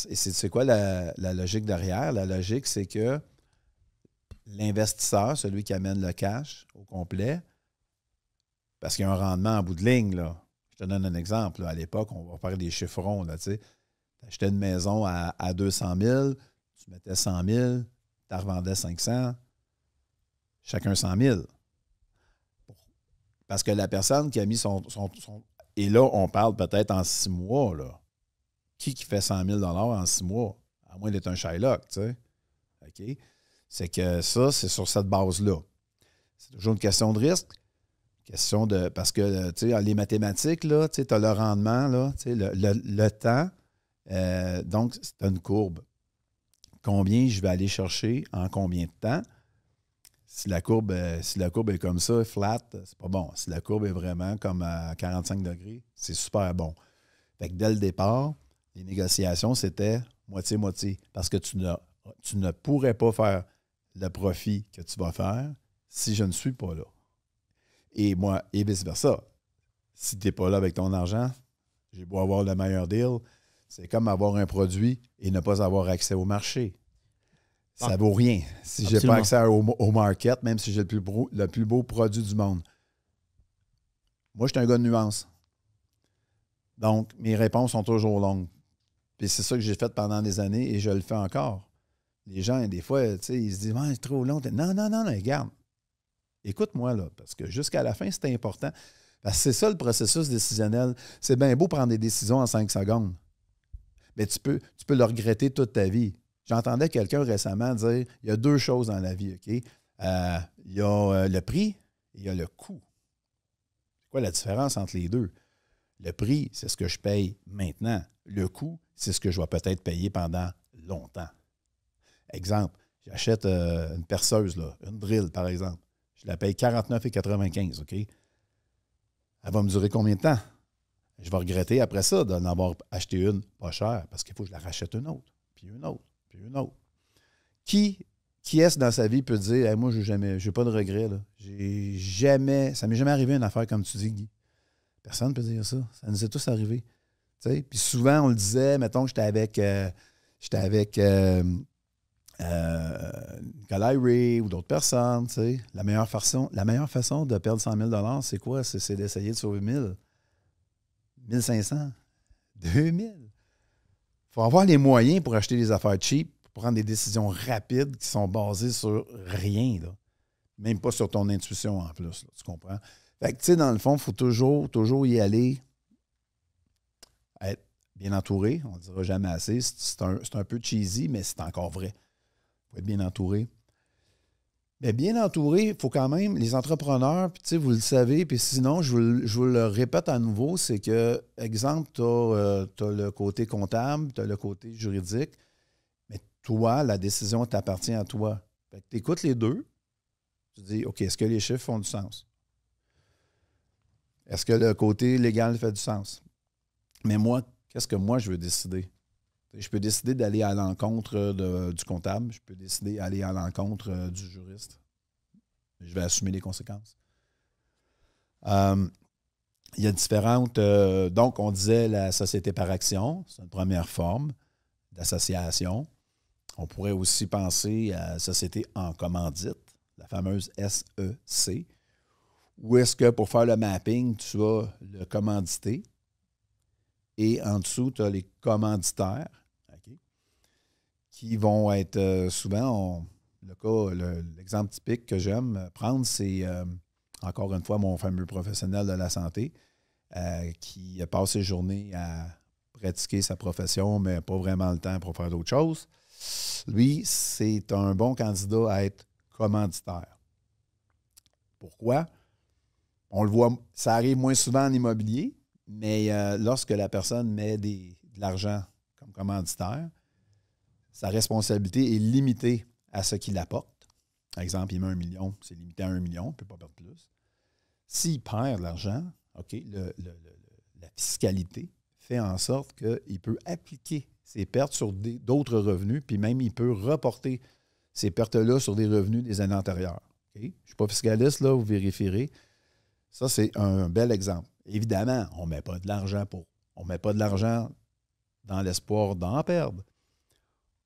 Et c'est quoi la logique derrière? La logique, c'est que l'investisseur, celui qui amène le cash au complet, parce qu'il y a un rendement en bout de ligne, là. Je te donne un exemple. Là. À l'époque, on va faire des chiffrons. Tu achetais une maison à 200 000, tu mettais 100 000, tu revendais 500, chacun 100 000. Parce que la personne qui a mis son... Et là, on parle peut-être en 6 mois. Là. Qui fait 100 000 en 6 mois? À moins d'être un Shylock, tu sais. OK? C'est que ça, c'est sur cette base-là. C'est toujours une question de risque. Question de... Parce que, tu sais, les mathématiques, là, tu as le rendement, là, tu sais, le temps. Donc, c'est une courbe. Combien je vais aller chercher en combien de temps? Si la courbe est comme ça, flat, c'est pas bon. Si la courbe est vraiment comme à 45 degrés, c'est super bon. Fait que dès le départ, les négociations, c'était moitié-moitié. Parce que tu ne pourrais pas faire le profit que tu vas faire si je ne suis pas là. Et moi, et vice-versa. Si tu n'es pas là avec ton argent, j'ai beau avoir le meilleur deal, c'est comme avoir un produit et ne pas avoir accès au marché. Ça vaut rien. Si je n'ai pas accès au market, même si j'ai le plus beau produit du monde. Moi, je suis un gars de nuance. Donc, mes réponses sont toujours longues. Puis c'est ça que j'ai fait pendant des années et je le fais encore. les gens, des fois, ils se disent « c'est trop long. » Non, non, non, non, regarde. Écoute-moi, là, parce que jusqu'à la fin, c'est important. Parce que c'est ça le processus décisionnel. C'est bien beau prendre des décisions en 5 secondes. Mais tu peux le regretter toute ta vie. J'entendais quelqu'un récemment dire « Il y a 2 choses dans la vie, OK? Il y a le prix et il y a le coût. » C'est quoi la différence entre les deux? Le prix, c'est ce que je paye maintenant. Le coût, c'est ce que je vais peut-être payer pendant longtemps. Exemple, j'achète une perceuse, là, une drill, par exemple. Je la paye 49,95, OK? Elle va me durer combien de temps? Je vais regretter après ça d'en avoir acheté une pas chère parce qu'il faut que je la rachète une autre, puis une autre, puis une autre. Qui est-ce dans sa vie peut dire hey, « Moi, je n'ai pas de regret. Là. Ça ne m'est jamais arrivé une affaire comme tu dis, Guy. » Personne ne peut dire ça. Ça nous est tous arrivé. T'sais? Puis souvent, on le disait, mettons que j'étais avec Nicolas Ray ou d'autres personnes. T'sais. La meilleure façon de perdre 100 000 $, c'est quoi? C'est d'essayer de sauver 1000, 1500, 2000. Il faut avoir les moyens pour acheter des affaires cheap, pour prendre des décisions rapides qui sont basées sur rien. Là. Même pas sur ton intuition en plus. Là, tu comprends? Fait que, tu sais, dans le fond, il faut toujours y aller, être bien entouré. On ne le dira jamais assez. C'est un peu cheesy, mais c'est encore vrai. Il faut être bien entouré. Mais bien entouré, il faut quand même, les entrepreneurs, puis tu sais, vous le savez, puis sinon, je vous le répète à nouveau, c'est que, exemple, tu as le côté comptable, tu as le côté juridique, mais toi, la décision t'appartient à toi. Fait que tu écoutes les deux, tu dis, OK, est-ce que les chiffres font du sens? Est-ce que le côté légal fait du sens? Mais moi, qu'est-ce que moi, je veux décider? Je peux décider d'aller à l'encontre du comptable. Je peux décider d'aller à l'encontre du juriste. Je vais assumer les conséquences. Il y a différentes... donc, on disait la société par action. C'est une première forme d'association. On pourrait aussi penser à la société en commandite, la fameuse SEC. Où est-ce que pour faire le mapping, tu as le commandité et en dessous, tu as les commanditaires okay, qui vont être souvent, l'exemple typique que j'aime prendre, c'est encore une fois mon fameux professionnel de la santé qui passe ses journées à pratiquer sa profession, mais pas vraiment le temps pour faire d'autres choses. Lui, c'est un bon candidat à être commanditaire. Pourquoi? On le voit, ça arrive moins souvent en immobilier, mais lorsque la personne met de l'argent comme commanditaire, sa responsabilité est limitée à ce qu'il apporte. Par exemple, il met 1 million, c'est limité à 1 million, on ne peut pas perdre plus. S'il perd de l'argent, OK, la fiscalité fait en sorte qu'il peut appliquer ses pertes sur d'autres revenus, puis même il peut reporter ces pertes-là sur des revenus des années antérieures. Okay? Je ne suis pas fiscaliste, là, vous vérifierez. Ça, c'est un bel exemple. Évidemment, on ne met pas de l'argent on ne met pas de l'argent dans l'espoir d'en perdre.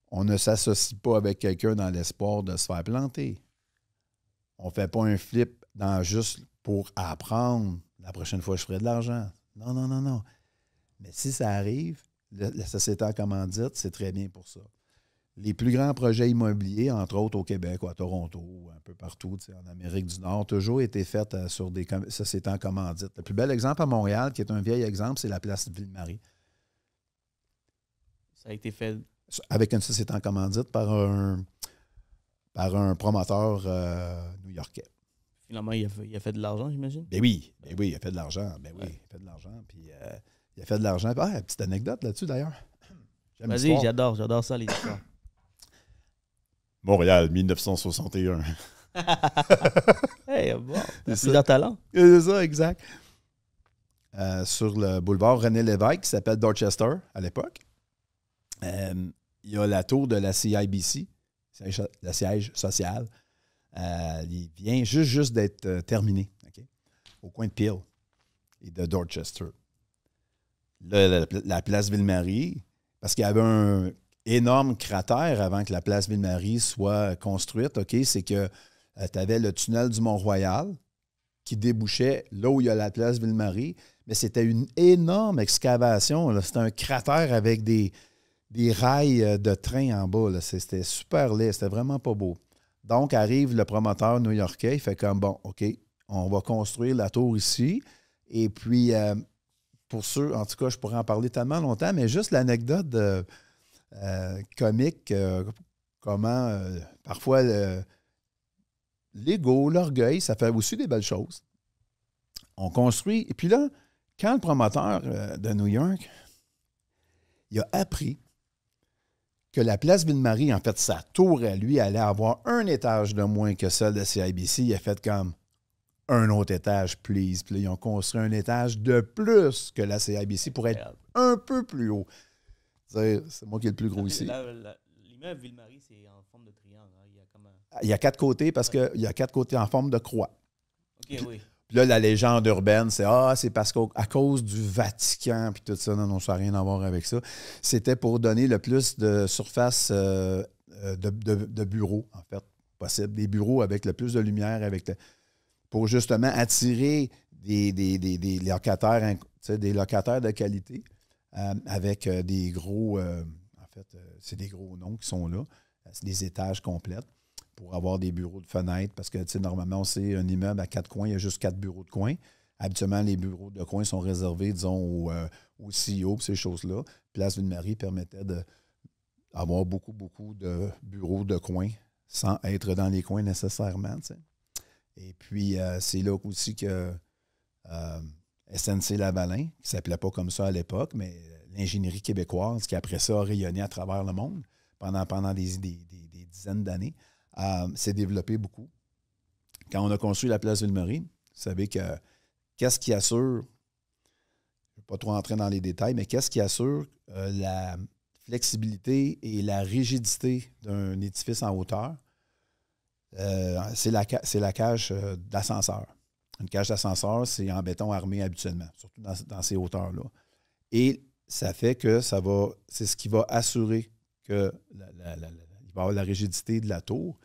On ne s'associe pas avec quelqu'un dans l'espoir de se faire planter. On ne fait pas un flip juste pour apprendre. La prochaine fois, je ferai de l'argent. Non, non, non, non. Mais si ça arrive, la société en commandite, c'est très bien pour ça. Les plus grands projets immobiliers, entre autres au Québec ou à Toronto, un peu partout, en Amérique du Nord, ont toujours été faits sur des sociétés en commandite. Le plus bel exemple à Montréal, qui est un vieil exemple, c'est la place Ville-Marie. Ça a été fait... Avec une société en commandite par un promoteur new-yorkais. Finalement, il a fait de l'argent, j'imagine? Ben oui, il a fait de l'argent. Ben oui, il a fait de l'argent. Puis il a fait de l'argent. Ah, petite anecdote là-dessus, d'ailleurs. Vas-y, j'adore ça, les histoires. Montréal, 1961. Hey, bon, plusieurs talents. C'est ça, exact. Sur le boulevard René Lévesque, qui s'appelle Dorchester à l'époque. Il y a la tour de la CIBC, le siège social. Il vient juste d'être terminé, okay, au coin de Peel et de Dorchester. La place Ville-Marie, parce qu'il y avait un énorme cratère avant que la place Ville-Marie soit construite, okay, c'est que tu avais le tunnel du Mont-Royal qui débouchait là où il y a la place Ville-Marie, mais c'était une énorme excavation. C'était un cratère avec des des rails de train en bas. Là. C'était super laid. C'était vraiment pas beau. Donc, arrive le promoteur new-yorkais. Il fait comme, bon, OK, on va construire la tour ici. Et puis, pour ceux, en tout cas, je pourrais en parler tellement longtemps, mais juste l'anecdote comique, comment parfois l'ego, l'orgueil, ça fait aussi des belles choses. On construit. Et puis là, quand le promoteur de New York, il a appris que la place Ville-Marie, en fait, sa tour à lui, allait avoir un étage de moins que celle de CIBC, il a fait comme un autre étage, please. Puis là, ils ont construit un étage de plus que la CIBC pour être un peu plus haut. C'est moi qui est le plus gros ici. L'immeuble Ville-Marie, c'est en forme de triangle. Hein? Il y a 4 côtés parce qu'il y a 4 côtés en forme de croix. OK, oui. Puis là, la légende urbaine, c'est parce qu'à cause du Vatican, puis tout ça, non, ça n'a rien à voir avec ça. C'était pour donner le plus de surface de bureaux, en fait, possible. Des bureaux avec le plus de lumière, pour justement attirer des locataires, des locataires de qualité avec des gros, en fait, c'est des gros noms qui sont là. C'est des étages complets pour avoir des bureaux de fenêtres, parce que normalement, c'est un immeuble à 4 coins, il y a juste 4 bureaux de coin. Habituellement, les bureaux de coin sont réservés, disons, aux CEO, ces choses-là. Place Ville-Marie permettait d'avoir beaucoup, beaucoup de bureaux de coin sans être dans les coins nécessairement. T'sais. Et puis, c'est là aussi que SNC-Lavalin, qui ne s'appelait pas comme ça à l'époque, mais l'ingénierie québécoise, qui après ça a rayonné à travers le monde pendant des dizaines d'années, s'est développé beaucoup. Quand on a construit la place Ville-Marie, vous savez que qu'est-ce qui assure, je ne vais pas trop entrer dans les détails, mais qu'est-ce qui assure la flexibilité et la rigidité d'un édifice en hauteur? C'est la cage d'ascenseur. Une cage d'ascenseur, c'est en béton armé habituellement, surtout dans ces hauteurs-là. Et ça fait que c'est ce qui va assurer que il va y avoir la rigidité de la tour.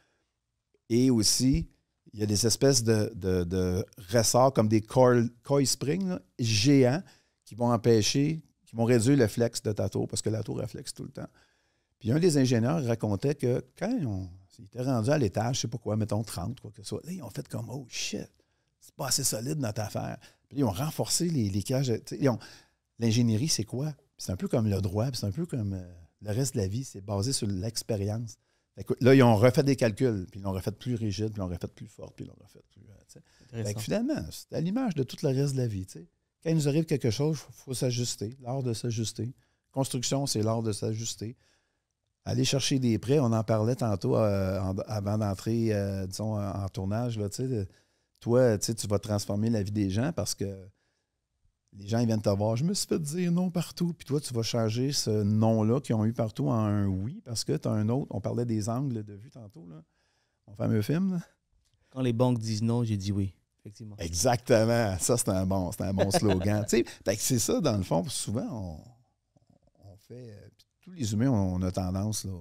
Et aussi, il y a des espèces de ressorts comme des coil springs là, géants qui vont réduire le flex de ta tour parce que la tour elle flex tout le temps. Puis un des ingénieurs racontait que quand ils étaient rendus à l'étage, je ne sais pas quoi, mettons 30, quoi que ce soit, là, ils ont fait comme « Oh shit, c'est pas assez solide notre affaire ». Puis ils ont renforcé les cages. L'ingénierie, c'est quoi? C'est un peu comme le droit, puis c'est un peu comme le reste de la vie, c'est basé sur l'expérience. Là, ils ont refait des calculs, puis ils l'ont refait plus rigide, puis ils l'ont refait plus forte, puis ils l'ont refait plus... finalement, c'est à l'image de tout le reste de la vie. T'sais. Quand il nous arrive quelque chose, il faut s'ajuster, l'art de s'ajuster. Construction, c'est l'art de s'ajuster. Aller chercher des prêts, on en parlait tantôt avant d'entrer, disons, en tournage. Là, toi, tu vas transformer la vie des gens parce que les gens ils viennent te voir. Je me suis fait dire non partout. Puis toi, tu vas changer ce non-là qu'ils ont eu partout en un oui parce que tu as un autre. On parlait des angles de vue tantôt. Là. Mon fameux film. Là. Quand les banques disent non, j'ai dit oui. Effectivement. Exactement. Ça, c'est un bon slogan. C'est ça, dans le fond. Souvent, on fait. Tous les humains, on a tendance là,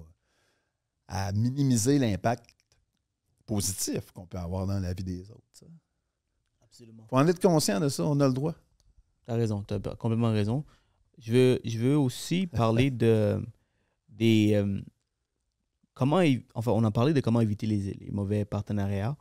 à minimiser l'impact positif qu'on peut avoir dans la vie des autres. Ça. Absolument. Il faut en être conscient de ça, on a le droit. Tu as raison, tu as complètement raison. Je veux aussi parler on a parlé de comment éviter les mauvais partenariats.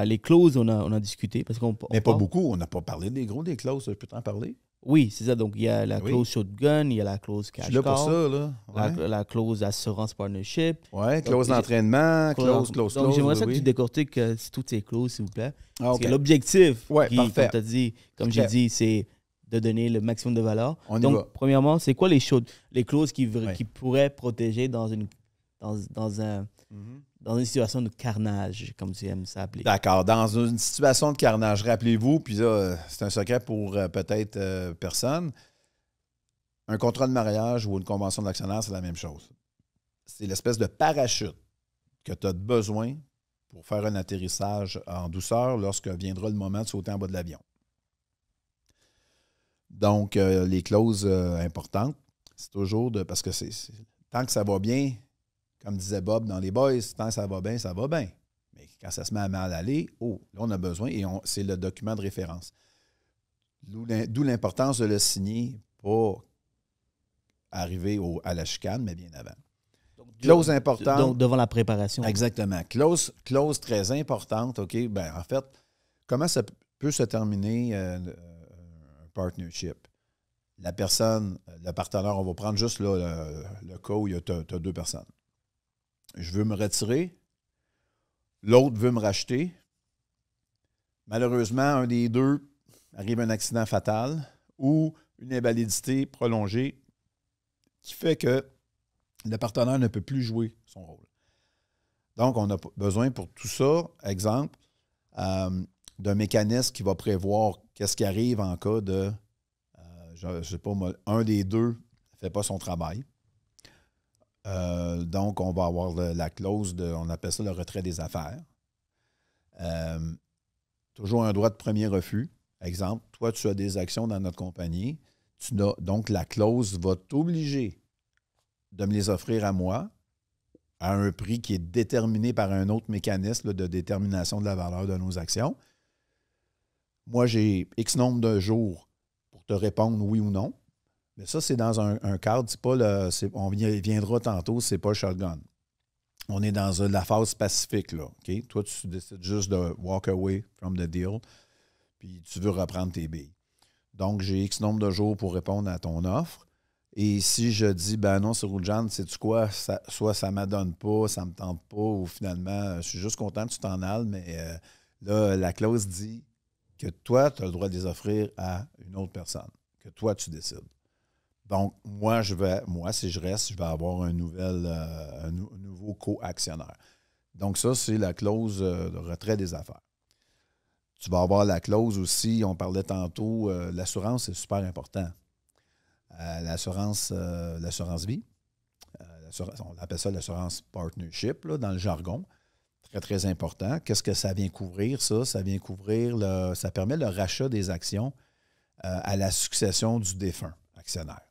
Les clauses, on a discuté. Mais pas beaucoup, on n'a pas parlé des clauses, je peux t'en parler? Oui, c'est ça. Donc, il y a la clause shotgun, il y a la clause cash call. Pour ça, là. Ouais. La clause assurance partnership. Oui, clause d'entraînement, clause. Donc, j'aimerais ça que tu décortiques toutes ces clauses, s'il vous plaît. Parce que okay. l'objectif, parfait. comme j'ai dit, c'est de donner le maximum de valeur. Donc, premièrement, c'est quoi les clauses qui pourraient protéger dans une situation de carnage, comme tu aimes ça appeler. D'accord. Dans une situation de carnage, rappelez-vous, puis là, c'est un secret pour peut-être personne, un contrat de mariage ou une convention de l'actionnaire, c'est la même chose. C'est l'espèce de parachute que tu as besoin pour faire un atterrissage en douceur lorsque viendra le moment de sauter en bas de l'avion. Donc, les clauses importantes, c'est toujours parce que tant que ça va bien, comme disait Bob dans Les Boys, tant que ça va bien, ça va bien. Mais quand ça se met à mal aller, là, on a besoin et c'est le document de référence. D'où l'importance de le signer, pas arriver à la chicane, mais bien avant. Clause importante. Donc, devant la préparation. Exactement. Clause très importante, OK? Ben, en fait, comment ça peut se terminer un partnership? La personne, le partenaire, on va prendre juste là, le cas où tu as deux personnes. Je veux me retirer. L'autre veut me racheter. Malheureusement, un des deux arrive un accident fatal ou une invalidité prolongée qui fait que le partenaire ne peut plus jouer son rôle. Donc, on a besoin pour tout ça, exemple, d'un mécanisme qui va prévoir qu'est-ce qui arrive en cas de, je ne sais pas, un des deux ne fait pas son travail. Donc, on va avoir la clause on appelle ça le retrait des affaires. Toujours un droit de premier refus. Exemple, toi, tu as des actions dans notre compagnie. Donc, la clause va t'obliger de me les offrir à moi à un prix qui est déterminé par un autre mécanisme de détermination de la valeur de nos actions. Moi, j'ai X nombre de jours pour te répondre oui ou non. Mais ça, c'est dans un cadre, c'est pas on viendra tantôt, c'est pas le shotgun. On est dans la phase pacifique, là. Okay? Toi, tu décides juste de walk away from the deal, puis tu veux reprendre tes billes. Donc, j'ai X nombre de jours pour répondre à ton offre. Et si je dis, ben non, Seroujane, sais-tu quoi, soit ça ne m'adonne pas, ça ne me tente pas, ou finalement, je suis juste content que tu t'en ailles, mais là, la clause dit que toi, tu as le droit de les offrir à une autre personne, que toi, tu décides. Donc, moi, si je reste, je vais avoir un nouveau co-actionnaire. Donc, ça, c'est la clause de retrait des affaires. Tu vas avoir la clause aussi, on parlait tantôt, l'assurance, c'est super important. L'assurance vie, on appelle ça l'assurance partnership là, dans le jargon. Très, très important. Qu'est-ce que ça vient couvrir, ça? Ça vient couvrir, ça permet le rachat des actions à la succession du défunt actionnaire.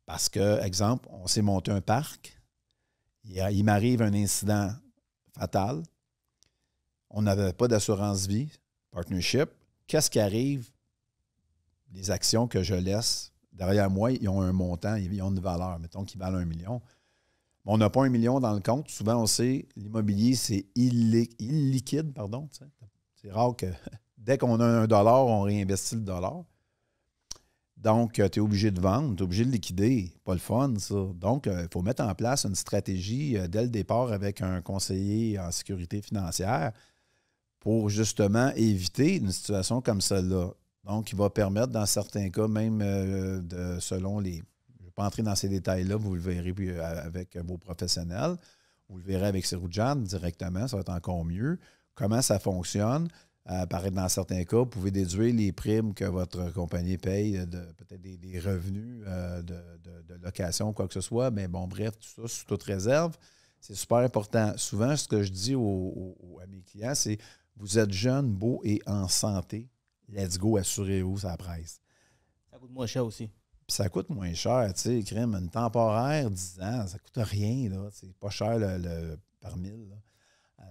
Parce que, exemple, on s'est monté un parc, il m'arrive un incident fatal, on n'avait pas d'assurance vie, partnership. Qu'est-ce qui arrive? Les actions que je laisse derrière moi, ils ont un montant, ils ont une valeur, mettons qu'ils valent 1 million. Mais on n'a pas 1 million dans le compte. Souvent, on sait, l'immobilier, c'est illiquide, pardon. C'est rare que dès qu'on a $1, on réinvestit le dollar. Donc, tu es obligé de vendre, tu es obligé de liquider. Pas le fun, ça. Donc, il faut mettre en place une stratégie dès le départ avec un conseiller en sécurité financière pour justement éviter une situation comme celle-là. Donc, il va permettre, dans certains cas, même selon les... Je ne vais pas entrer dans ces détails-là, vous le verrez avec vos professionnels. Vous le verrez avec Seroujane directement, ça va être encore mieux. Comment ça fonctionne? Dans certains cas, vous pouvez déduire les primes que votre compagnie paye, peut-être des revenus de location, quoi que ce soit. Mais bon, bref, tout ça, sous toute réserve, c'est super important. Souvent, ce que je dis à mes clients, c'est vous êtes jeune, beau et en santé. Let's go, assurez-vous, ça presse. Ça coûte moins cher aussi. Puis ça coûte moins cher, tu sais, crème, une temporaire, 10 ans, ça coûte rien, là. C'est pas cher par 1000, là.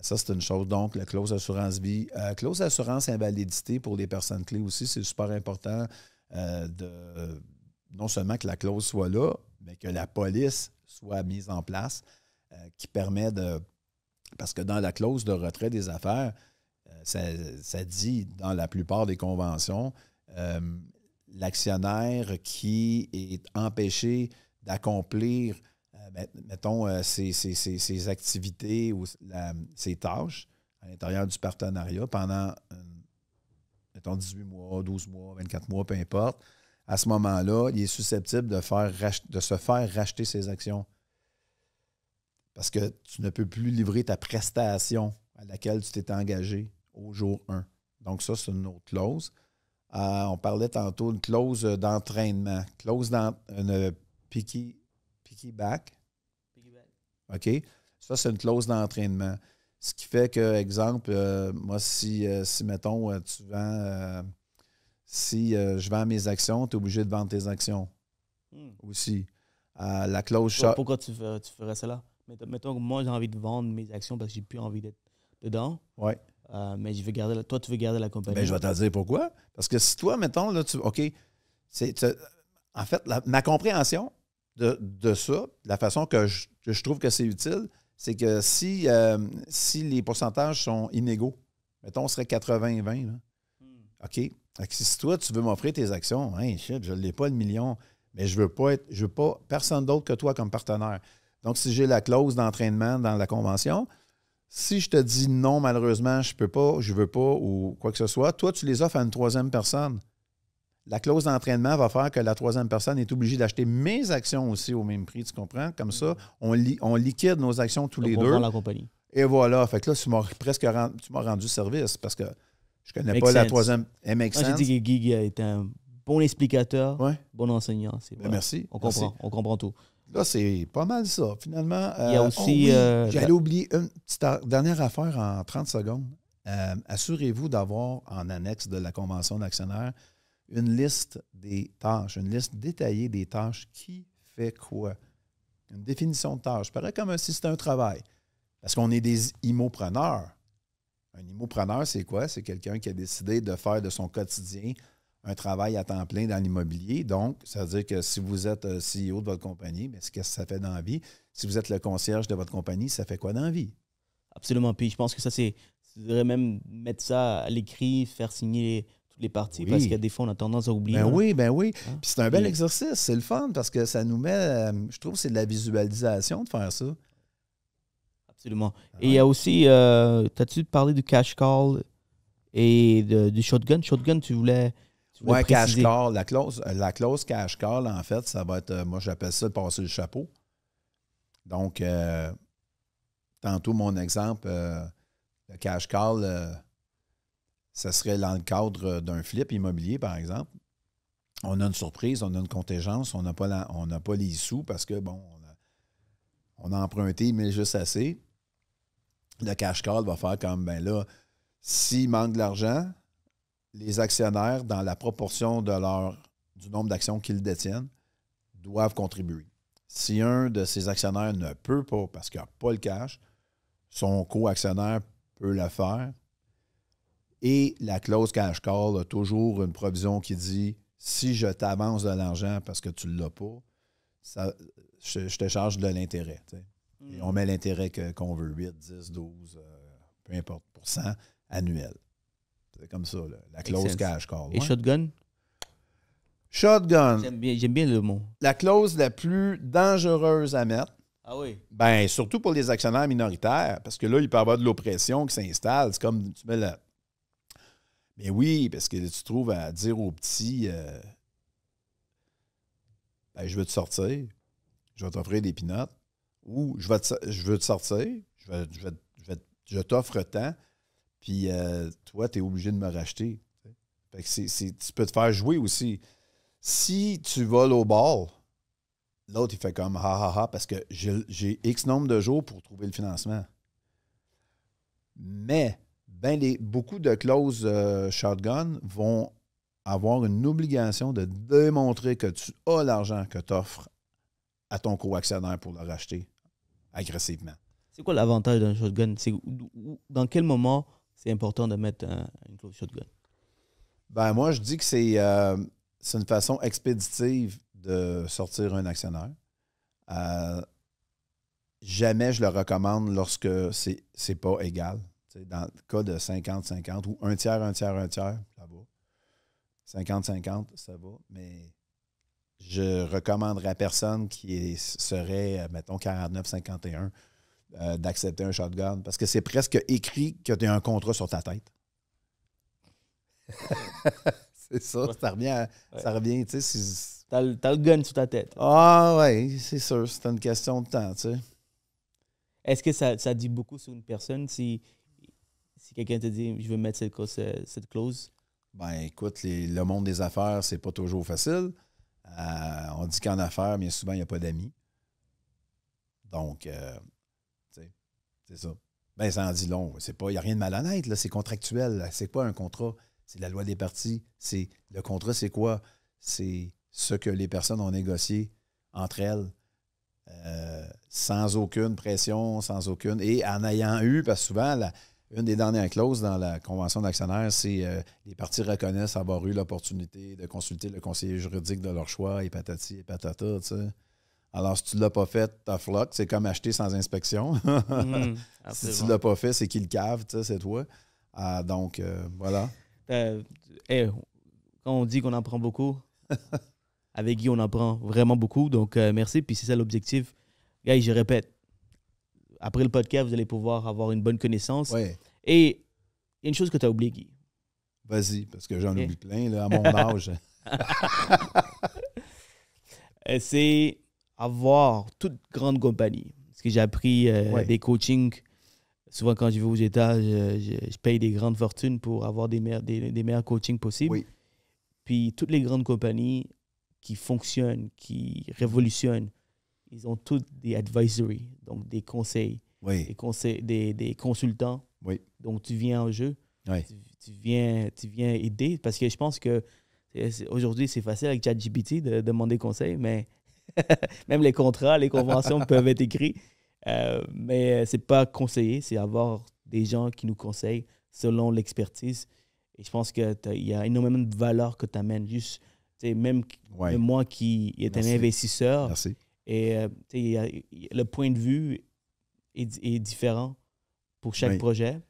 Ça, c'est une chose. Donc, la clause assurance vie. Clause assurance invalidité pour les personnes clés aussi, c'est super important non seulement que la clause soit là, mais que la police soit mise en place qui permet de... Parce que dans la clause de retrait des affaires, ça dit dans la plupart des conventions, l'actionnaire qui est empêché d'accomplir mettons, ses activités ou ses tâches à l'intérieur du partenariat pendant, mettons, 18 mois, 12 mois, 24 mois, peu importe. À ce moment-là, il est susceptible de se faire racheter ses actions. Parce que tu ne peux plus livrer ta prestation à laquelle tu t'es engagé au jour 1. Donc ça, c'est une autre clause. On parlait tantôt d'une clause d'entraînement. Clause piggyback. OK? Ça, c'est une clause d'entraînement. Ce qui fait que, exemple, moi, si mettons, tu vends... je vends mes actions, tu es obligé de vendre tes actions aussi. La clause... Pourquoi tu ferais cela? Mettons que moi, j'ai envie de vendre mes actions parce que j'ai plus envie d'être dedans. Oui. Mais toi, tu veux garder la compagnie. Bien, je vais te dire pourquoi. Parce que si toi, mettons, là, OK, en fait, ma compréhension, de ça, la façon que je trouve que c'est utile, c'est que si les pourcentages sont inégaux, mettons, on serait 80-20, là. OK. Fait que si toi, tu veux m'offrir tes actions, hey, shit, je ne l'ai pas le million, mais je veux pas personne d'autre que toi comme partenaire. Donc, si j'ai la clause d'entraînement dans la convention, si je te dis non, malheureusement, je peux pas, je veux pas ou quoi que ce soit, toi, tu les offres à une troisième personne. La clause d'entraînement va faire que la troisième personne est obligée d'acheter mes actions aussi au même prix, tu comprends? Comme ça, on liquide nos actions tous les deux. On la compagnie. Et voilà. Fait que là, tu m'as rendu service parce que je connais pas la troisième. Moi, j'ai dit que Guy a été un bon explicateur, bon enseignant. Merci. On comprend tout. Là, c'est pas mal ça, finalement. Il y a aussi... j'allais oublier une petite dernière affaire en 30 secondes. Assurez-vous d'avoir en annexe de la convention d'actionnaire une liste des tâches, une liste détaillée des tâches. Qui fait quoi? Une définition de tâche. Ça paraît comme si c'était un travail. Parce qu'on est des immopreneurs. Un immopreneur, c'est quoi? C'est quelqu'un qui a décidé de faire de son quotidien un travail à temps plein dans l'immobilier. Donc, ça veut dire que si vous êtes CEO de votre compagnie, bien, qu'est-ce que ça fait dans la vie? Si vous êtes le concierge de votre compagnie, ça fait quoi dans la vie? Absolument. Puis je pense que ça, tu devrais même mettre ça à l'écrit, faire signer toutes les parties, parce qu'il y a des fois, on a tendance à oublier. Ben oui. Hein? Puis c'est un bel exercice. C'est le fun parce que ça nous met, je trouve que c'est de la visualisation de faire ça. Absolument. Et il y a aussi, t'as-tu parlé du cash call et du shotgun? Shotgun, tu voulais oui, cash call. La clause cash call, en fait, ça va être, moi j'appelle ça de passer le chapeau. Donc, tantôt, mon exemple, le cash call, ça serait dans le cadre d'un flip immobilier, par exemple. On a une surprise, on a une contingence, on n'a pas les sous parce que, bon, on a emprunté, mais juste assez. Le cash call va faire comme, ben là, s'il manque de l'argent, les actionnaires, dans la proportion du nombre d'actions qu'ils détiennent, doivent contribuer. Si un de ces actionnaires ne peut pas, parce qu'il n'a pas le cash, son co-actionnaire peut le faire. Et la clause cash call a toujours une provision qui dit si je t'avance de l'argent parce que tu ne l'as pas, je te charge de l'intérêt. Et on met l'intérêt qu'on veut, 8, 10, 12, peu importe, % annuel. C'est comme ça, là, la clause cash call. Et shotgun? Shotgun. J'aime bien le mot. La clause la plus dangereuse à mettre. Ah oui? Bien, surtout pour les actionnaires minoritaires, parce que là, il peut y avoir de l'oppression qui s'installe. C'est comme tu mets la. Mais oui, parce que tu trouves à dire aux petits ben, je veux te sortir, je vais t'offrir des peanuts, ou je veux te sortir, je t'offre tant. Puis toi, tu es obligé de me racheter. Fait que tu peux te faire jouer aussi. Si tu voles au bord, l'autre, il fait comme ha, parce que j'ai X nombre de jours pour trouver le financement. Mais beaucoup de clauses shotgun vont avoir une obligation de démontrer que tu as l'argent que tu offres à ton co-actionnaire pour le racheter agressivement. C'est quoi l'avantage d'un shotgun? Dans quel moment c'est important de mettre une clause shotgun? Ben moi, je dis que c'est une façon expéditive de sortir un actionnaire. Jamais je le recommande lorsque c'est pas égal. T'sais, dans le cas de 50-50 ou un tiers, ça va. 50-50, ça va. Mais je recommanderais à personne qui serait, mettons, 49-51 d'accepter un shotgun parce que c'est presque écrit que tu as un contrat sur ta tête. C'est ça, ça revient, tu sais. T'as le gun sur ta tête. Ah oui, c'est sûr, c'est une question de temps, tu sais. Est-ce que ça dit beaucoup sur une personne si quelqu'un te dit « je veux mettre cette clause ». Ben écoute, le monde des affaires, c'est pas toujours facile. On dit qu'en affaires, bien souvent, il n'y a pas d'amis. Donc, tu sais, c'est ça. Ben ça en dit long. Il n'y a rien de malhonnête, là, c'est contractuel. Là. C'est pas un contrat. C'est la loi des parties. Le contrat, c'est quoi? C'est ce que les personnes ont négocié entre elles. Sans aucune pression, sans aucune. Et en ayant eu, parce que souvent, une des dernières clauses dans la convention d'actionnaire, c'est les parties reconnaissent avoir eu l'opportunité de consulter le conseiller juridique de leur choix, et patati et patata, tu sais. Alors, si tu ne l'as pas fait, tough luck. C'est comme acheter sans inspection. Si tu ne l'as pas fait, c'est qui le cave, c'est toi. Donc, voilà. Quand on dit qu'on apprend beaucoup, avec Guy, on apprend vraiment beaucoup. Donc, merci. Puis c'est ça l'objectif. Guys, je répète, après le podcast, vous allez pouvoir avoir une bonne connaissance. Ouais. Et il y a une chose que tu as oublié, Guy. Vas-y, parce que j'en oublie plein là, à mon âge. C'est avoir toute grande compagnie. Parce que j'ai appris des coachings. Souvent, quand je vais aux États, je paye des grandes fortunes pour avoir des meilleurs coachings possibles. Oui. Puis toutes les grandes compagnies qui fonctionnent, qui révolutionnent, ils ont toutes des advisory, donc des conseils, oui. des consultants. Oui. Donc, tu viens en jeu, oui. tu viens aider. Parce que je pense que aujourd'hui, c'est facile avec ChatGPT de demander conseil, mais même les contrats, les conventions peuvent être écrits. Mais c'est pas conseiller, c'est avoir des gens qui nous conseillent selon l'expertise. Et je pense qu'il y a énormément de valeur que tu amènes. Juste, même moi qui est un investisseur. Merci. Et le point de vue est différent pour chaque projet.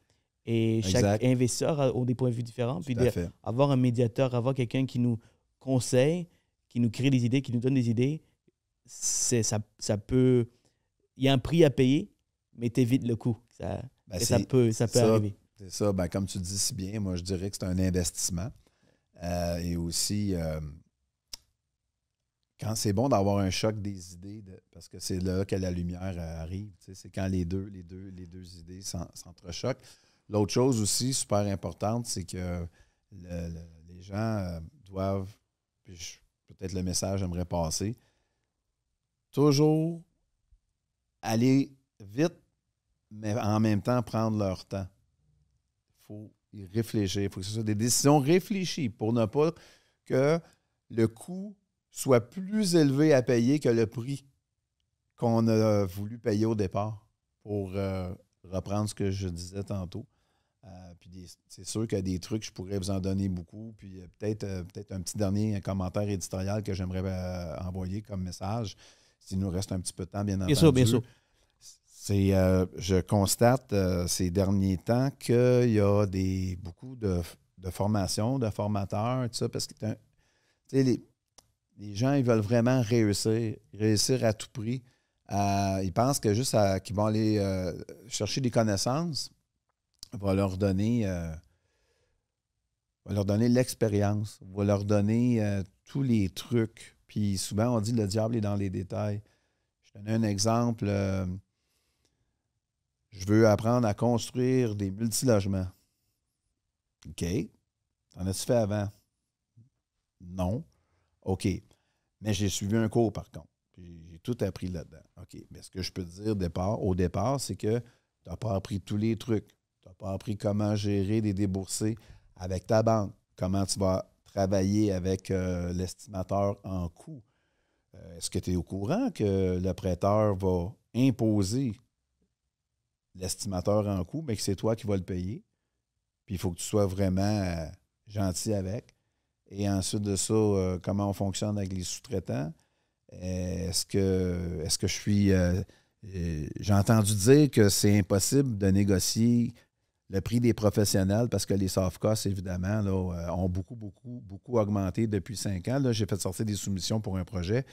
Et chaque investisseur a des points de vue différents. Puis avoir un médiateur, avoir quelqu'un qui nous conseille, qui nous crée des idées, qui nous donne des idées, ça peut... Il y a un prix à payer, mais t'évites le coût. Ça peut arriver. C'est ça. Ben, comme tu dis si bien, moi, je dirais que c'est un investissement. Et aussi, quand c'est bon d'avoir un choc des idées, parce que c'est là que la lumière arrive. C'est quand les deux idées s'entrechoquent. L'autre chose aussi, super importante, c'est que les gens doivent, puis peut-être le message j'aimerais passer, toujours aller vite, mais en même temps prendre leur temps. Il faut y réfléchir. Il faut que ce soit des décisions réfléchies pour ne pas que le coût soit plus élevé à payer que le prix qu'on a voulu payer au départ, pour reprendre ce que je disais tantôt. Puis c'est sûr qu'il y a des trucs, je pourrais vous en donner beaucoup. Puis peut-être un petit dernier commentaire éditorial que j'aimerais envoyer comme message, s'il nous reste un petit peu de temps, bien entendu. Bien sûr. C'est, je constate ces derniers temps qu'il y a beaucoup de formations, de formateurs, tout ça, parce que les gens, ils veulent vraiment réussir à tout prix. Ils pensent que juste qu'ils vont aller chercher des connaissances, va leur donner l'expérience, va leur donner tous les trucs. Puis souvent, on dit le diable est dans les détails. Je te donne un exemple. Je veux apprendre à construire des multilogements. OK. T'en as-tu fait avant? Non. OK. Mais j'ai suivi un cours, par contre. Puis j'ai tout appris là-dedans. OK. Mais ce que je peux te dire au départ, c'est que tu n'as pas appris tous les trucs. Tu n'as pas appris comment gérer des déboursés avec ta banque, comment tu vas travailler avec l'estimateur en coût. Est-ce que tu es au courant que le prêteur va imposer l'estimateur en coût, mais que c'est toi qui vas le payer? Puis il faut que tu sois vraiment gentil avec. Et ensuite de ça, comment on fonctionne avec les sous-traitants? Est-ce que je suis... j'ai entendu dire que c'est impossible de négocier le prix des professionnels parce que les soft costs, évidemment, là, ont beaucoup augmenté depuis 5 ans. Là, j'ai fait sortir des soumissions pour un projet.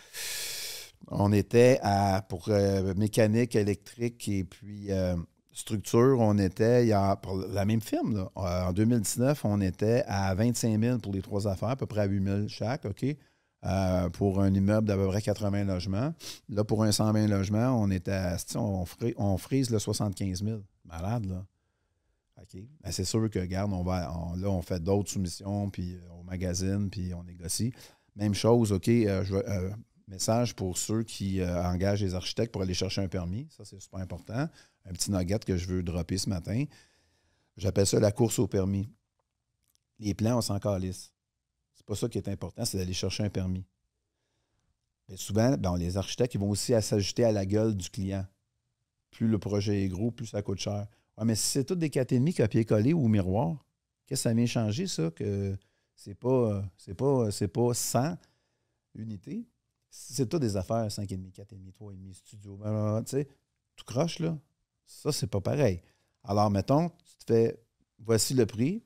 On était pour mécanique, électrique et puis structure, on était, pour la même firme, là, en 2019, on était à 25 000 pour les 3 affaires, à peu près à 8 000 chaque, OK? Pour un immeuble d'à peu près 80 logements. Là, pour un 120 logements, on était on frise le 75 000. Malade, là. OK. Ben, c'est sûr que, regarde, on fait d'autres soumissions, puis on magazine, puis on négocie. Même chose, OK, message pour ceux qui engagent les architectes pour aller chercher un permis. Ça, c'est super important. Un petit nugget que je veux dropper ce matin. J'appelle ça la course au permis. Les plans, on s'en calisse. C'est pas ça qui est important, c'est d'aller chercher un permis. Mais souvent, les architectes, ils vont aussi s'ajuster à la gueule du client. Plus le projet est gros, plus ça coûte cher. Ouais, mais si c'est tout des 4,5 copier-coller ou miroir, qu'est-ce que ça vient changer, ça? Que c'est pas 100 unités. c'est tout des affaires 5,5, 4,5, 3,5 studio. Ben, tu sais, tout croche, là. Ça, c'est pas pareil. Alors, mettons, tu te fais, voici le prix.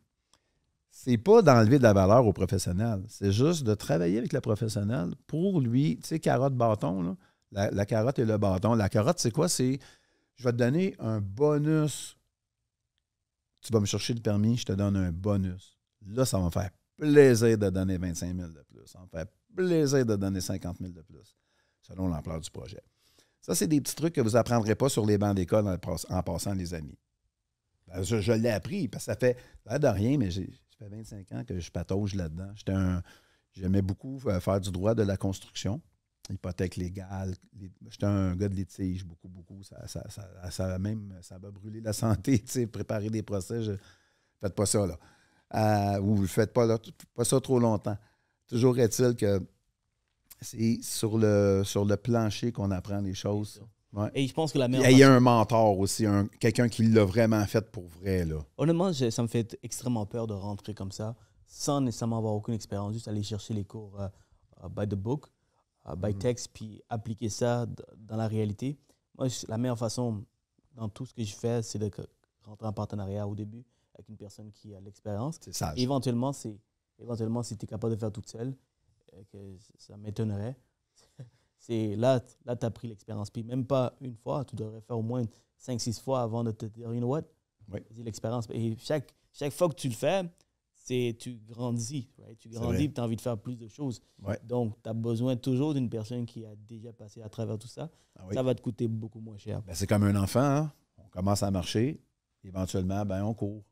C'est pas d'enlever de la valeur au professionnel. C'est juste de travailler avec le professionnel pour lui, tu sais, carotte, bâton, là. La carotte et le bâton. La carotte, c'est quoi? C'est, je vais te donner un bonus. Tu vas me chercher le permis, je te donne un bonus. Là, ça va me faire plaisir de donner 25 000 de plus. Ça va me faire plaisir de donner 50 000 de plus, selon l'ampleur du projet. Ça, c'est des petits trucs que vous n'apprendrez pas sur les bancs d'école en passant, les amis. Ben, je l'ai appris, parce que ça fait de rien, mais ça fait 25 ans que je patauge là-dedans. J'aimais beaucoup faire du droit de la construction, hypothèque légale. J'étais un gars de litige, beaucoup, beaucoup. Ça m'a brûlé la santé, tu sais, préparer des procès. Faites pas ça, là. Ou faites pas ça trop longtemps. Toujours est-il que c'est sur le plancher qu'on apprend les choses. Ouais. Et je pense que la meilleure il y a un mentor aussi, quelqu'un qui l'a vraiment fait pour vrai, là. Honnêtement, ça me fait extrêmement peur de rentrer comme ça, sans nécessairement avoir aucune expérience, juste aller chercher les cours by the book, by text, puis appliquer ça dans la réalité. Moi, la meilleure façon, dans tout ce que je fais, c'est de rentrer en partenariat au début avec une personne qui a l'expérience. C'est sage. Et éventuellement, si tu es capable de faire toute seule, que ça m'étonnerait. Là, tu as pris l'expérience. Puis même pas une fois, tu devrais faire au moins 5-6 fois avant de te dire, you know what? Oui. C'est l'expérience. Et chaque fois que tu le fais, tu grandis. Right? Tu grandis et tu as envie de faire plus de choses. Ouais. Donc, tu as besoin toujours d'une personne qui a déjà passé à travers tout ça. Ah oui. Ça va te coûter beaucoup moins cher. Ben, c'est comme un enfant. Hein? On commence à marcher. Éventuellement, on court.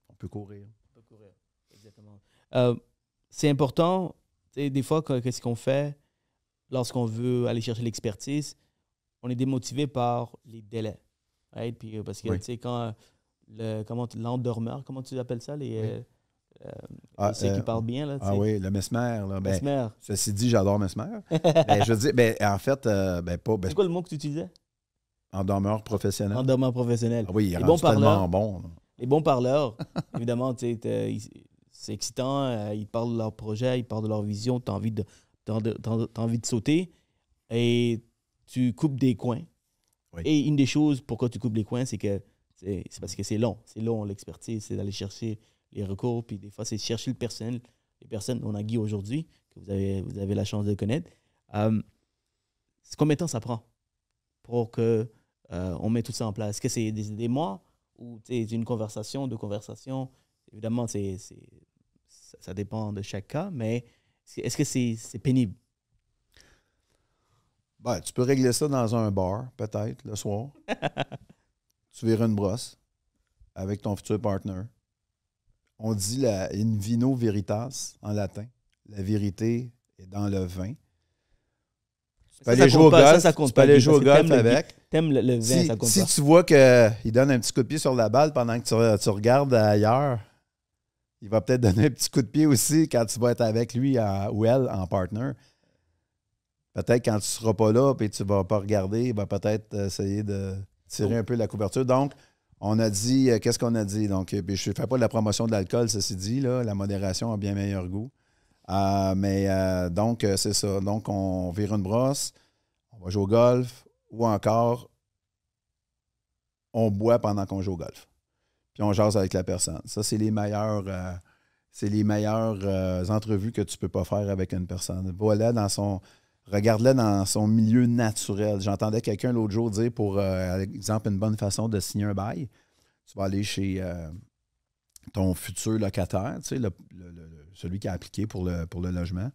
On peut courir. On peut courir. Exactement. C'est important. Des fois, qu'est-ce qu'on fait lorsqu'on veut aller chercher l'expertise? On est démotivé par les délais. Right? Puis, parce que, tu sais, quand l'endormeur, comment tu appelles ça? Ceux qui parlent bien. Là, oui, le Mesmer. Là. Mesmer. Ceci dit, j'adore Mesmer. Je veux dire, en fait, pas. C'est quoi le mot que tu utilisais? Endormeur professionnel. Endormeur professionnel. Ah oui, il est tellement bon. Là. Les bons parleurs, évidemment, c'est excitant. Ils parlent de leur projet, ils parlent de leur vision. Tu as envie de sauter et tu coupes des coins. Oui. Et une des choses, pourquoi tu coupes des coins, c'est que c'est parce que c'est long. C'est long, l'expertise. C'est d'aller chercher les recours. Puis des fois, c'est chercher le personnel. Les personnes, on a Guy aujourd'hui, que vous avez la chance de connaître. Combien de temps ça prend pour qu'on mette tout ça en place? Est-ce que c'est des mois ou c'est une conversation, 2 conversations? Évidemment, ça dépend de chaque cas, mais est-ce que c'est pénible? Tu peux régler ça dans un bar, peut-être, le soir. Tu vires une brosse avec ton futur partner. On dit in vino veritas en latin. La vérité est dans le vin. Tu peux aller jouer au golf, tu peux aller jouer au golf avec. T'aimes le vin, ça compte pas. Si tu vois qu'il donne un petit coup de pied sur la balle pendant que tu regardes ailleurs, il va peut-être donner un petit coup de pied aussi quand tu vas être avec lui ou elle en partner. Peut-être quand tu ne seras pas là et tu ne vas pas regarder, il va peut-être essayer de tirer un peu la couverture. Donc, on a dit, qu'est-ce qu'on a dit? Donc, je ne fais pas de la promotion de l'alcool, ceci dit, là, la modération a bien meilleur goût. Donc, c'est ça. Donc, on vire une brosse, on va jouer au golf ou encore, on boit pendant qu'on joue au golf. Puis on jase avec la personne. Ça, c'est les meilleures entrevues que tu ne peux pas faire avec une personne. Regarde-la dans son milieu naturel. J'entendais quelqu'un l'autre jour dire, pour exemple, une bonne façon de signer un bail, tu vas aller chez ton futur locataire, tu sais, celui qui a appliqué pour le logement,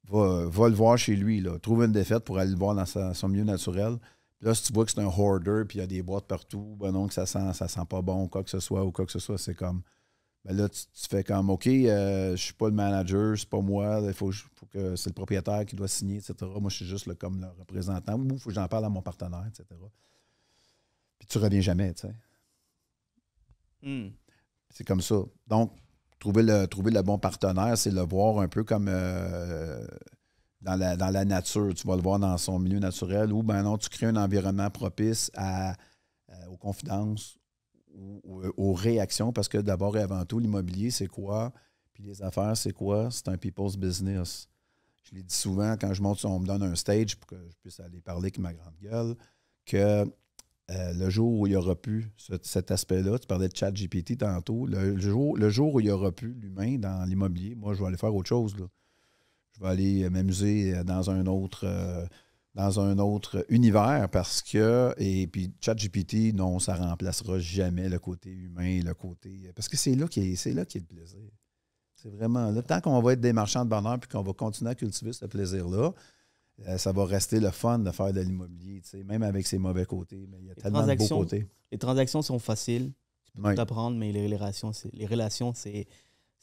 va le voir chez lui. Là. Trouve une défaite pour aller le voir dans son milieu naturel. Puis là, si tu vois que c'est un hoarder, puis il y a des boîtes partout, non, que ça sent pas bon, ou quoi que ce soit, c'est comme... Ben là, tu fais comme, OK, je suis pas le manager, c'est pas moi, il faut que c'est le propriétaire qui doit signer, etc. Moi, je suis juste comme le représentant, ou il faut que j'en parle à mon partenaire, etc. Puis tu reviens jamais, tu sais. C'est comme ça. Donc, trouver le bon partenaire, c'est le voir un peu comme dans la nature. Tu vas le voir dans son milieu naturel, ou ben non, tu crées un environnement propice aux confidences, aux réactions, parce que d'abord et avant tout, l'immobilier, c'est quoi? Puis les affaires, c'est quoi? C'est un people's business. je l'ai dit souvent, quand je monte, on me donne un stage pour que je puisse aller parler avec ma grande gueule, que le jour où il n'y aura plus cet aspect-là, tu parlais de ChatGPT tantôt, le jour où il n'y aura plus l'humain dans l'immobilier, moi, je vais aller faire autre chose, là. Je vais aller m'amuser dans un autre univers parce que, et puis ChatGPT, non, ça ne remplacera jamais le côté humain, le côté. Parce que c'est là qu'il y a le plaisir. C'est vraiment là. Tant qu'on va être des marchands de bonheur puis qu'on va continuer à cultiver ce plaisir-là, ça va rester le fun de faire de l'immobilier, même avec ses mauvais côtés. Mais il y a tellement de beaux côtés. Les transactions sont faciles, tu peux tout apprendre, mais les relations, c'est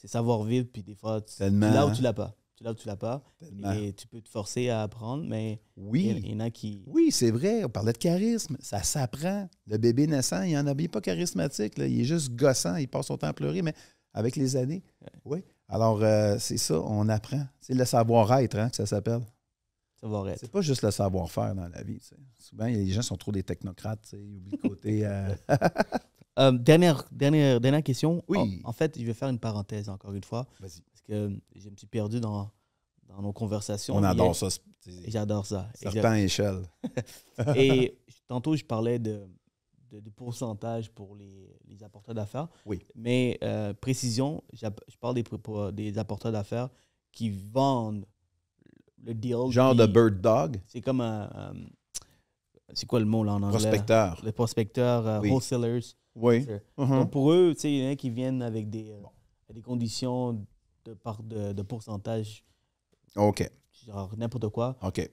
savoir-vivre, puis des fois, tu l'as ou tu l'as pas. Tu l'as ou tu l'as pas. Tellement. Et tu peux te forcer à apprendre, mais il y en a qui... Oui, c'est vrai. On parlait de charisme. Ça s'apprend. Le bébé naissant, il n'en a bien pas charismatique. Là. Il est juste gossant. Il passe son temps à pleurer, mais avec les années, oui. Alors, c'est ça, on apprend. C'est le savoir-être que ça s'appelle. Savoir-être. C'est pas juste le savoir-faire dans la vie. T'sais. Souvent, les gens sont trop des technocrates. Ils oublient le côté... Dernière question. Oui. En fait, je vais faire une parenthèse encore une fois. Vas-y. Parce que je me suis perdu dans nos conversations. On adore ça. J'adore ça. Serpent et échelle. Et tantôt, je parlais de pourcentage pour les apporteurs d'affaires. Oui. Mais précision, je parle des apporteurs d'affaires qui vendent le deal. Genre de bird dog. C'est comme un c'est quoi le mot là en anglais? Prospecteur. Les prospecteurs, oui. wholesalers. Oui. Donc pour eux, il y en a qui viennent avec des conditions de pourcentage. OK. Genre n'importe quoi. OK.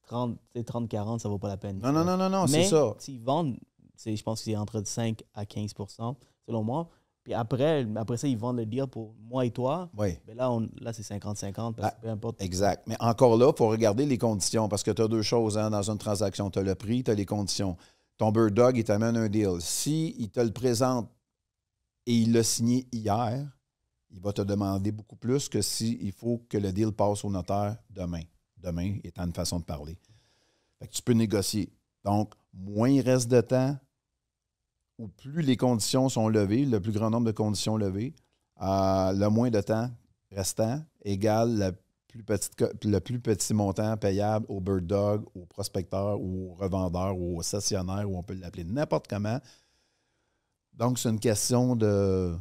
30-40, ça vaut pas la peine. Non, c'est ça. Mais s'ils vendent, je pense que c'est entre 5 à 15 % selon moi. Puis après ça, ils vendent le deal pour moi et toi. Oui. Mais là, c'est 50-50, parce que peu importe. Exact. Mais encore là, il faut regarder les conditions parce que tu as deux choses dans une transaction. Tu as le prix, tu as les conditions. Ton bird dog, il t'amène un deal. S'il te le présente et il l'a signé hier, il va te demander beaucoup plus que s'il faut que le deal passe au notaire demain. Demain étant une façon de parler. Fait que tu peux négocier. Donc, moins il reste de temps, ou plus les conditions sont levées, le plus grand nombre de conditions levées, le moins de temps restant égale le plus petit montant payable au bird dog, au prospecteur, ou au revendeur, ou au cessionnaire, ou on peut l'appeler n'importe comment. Donc, c'est une question de...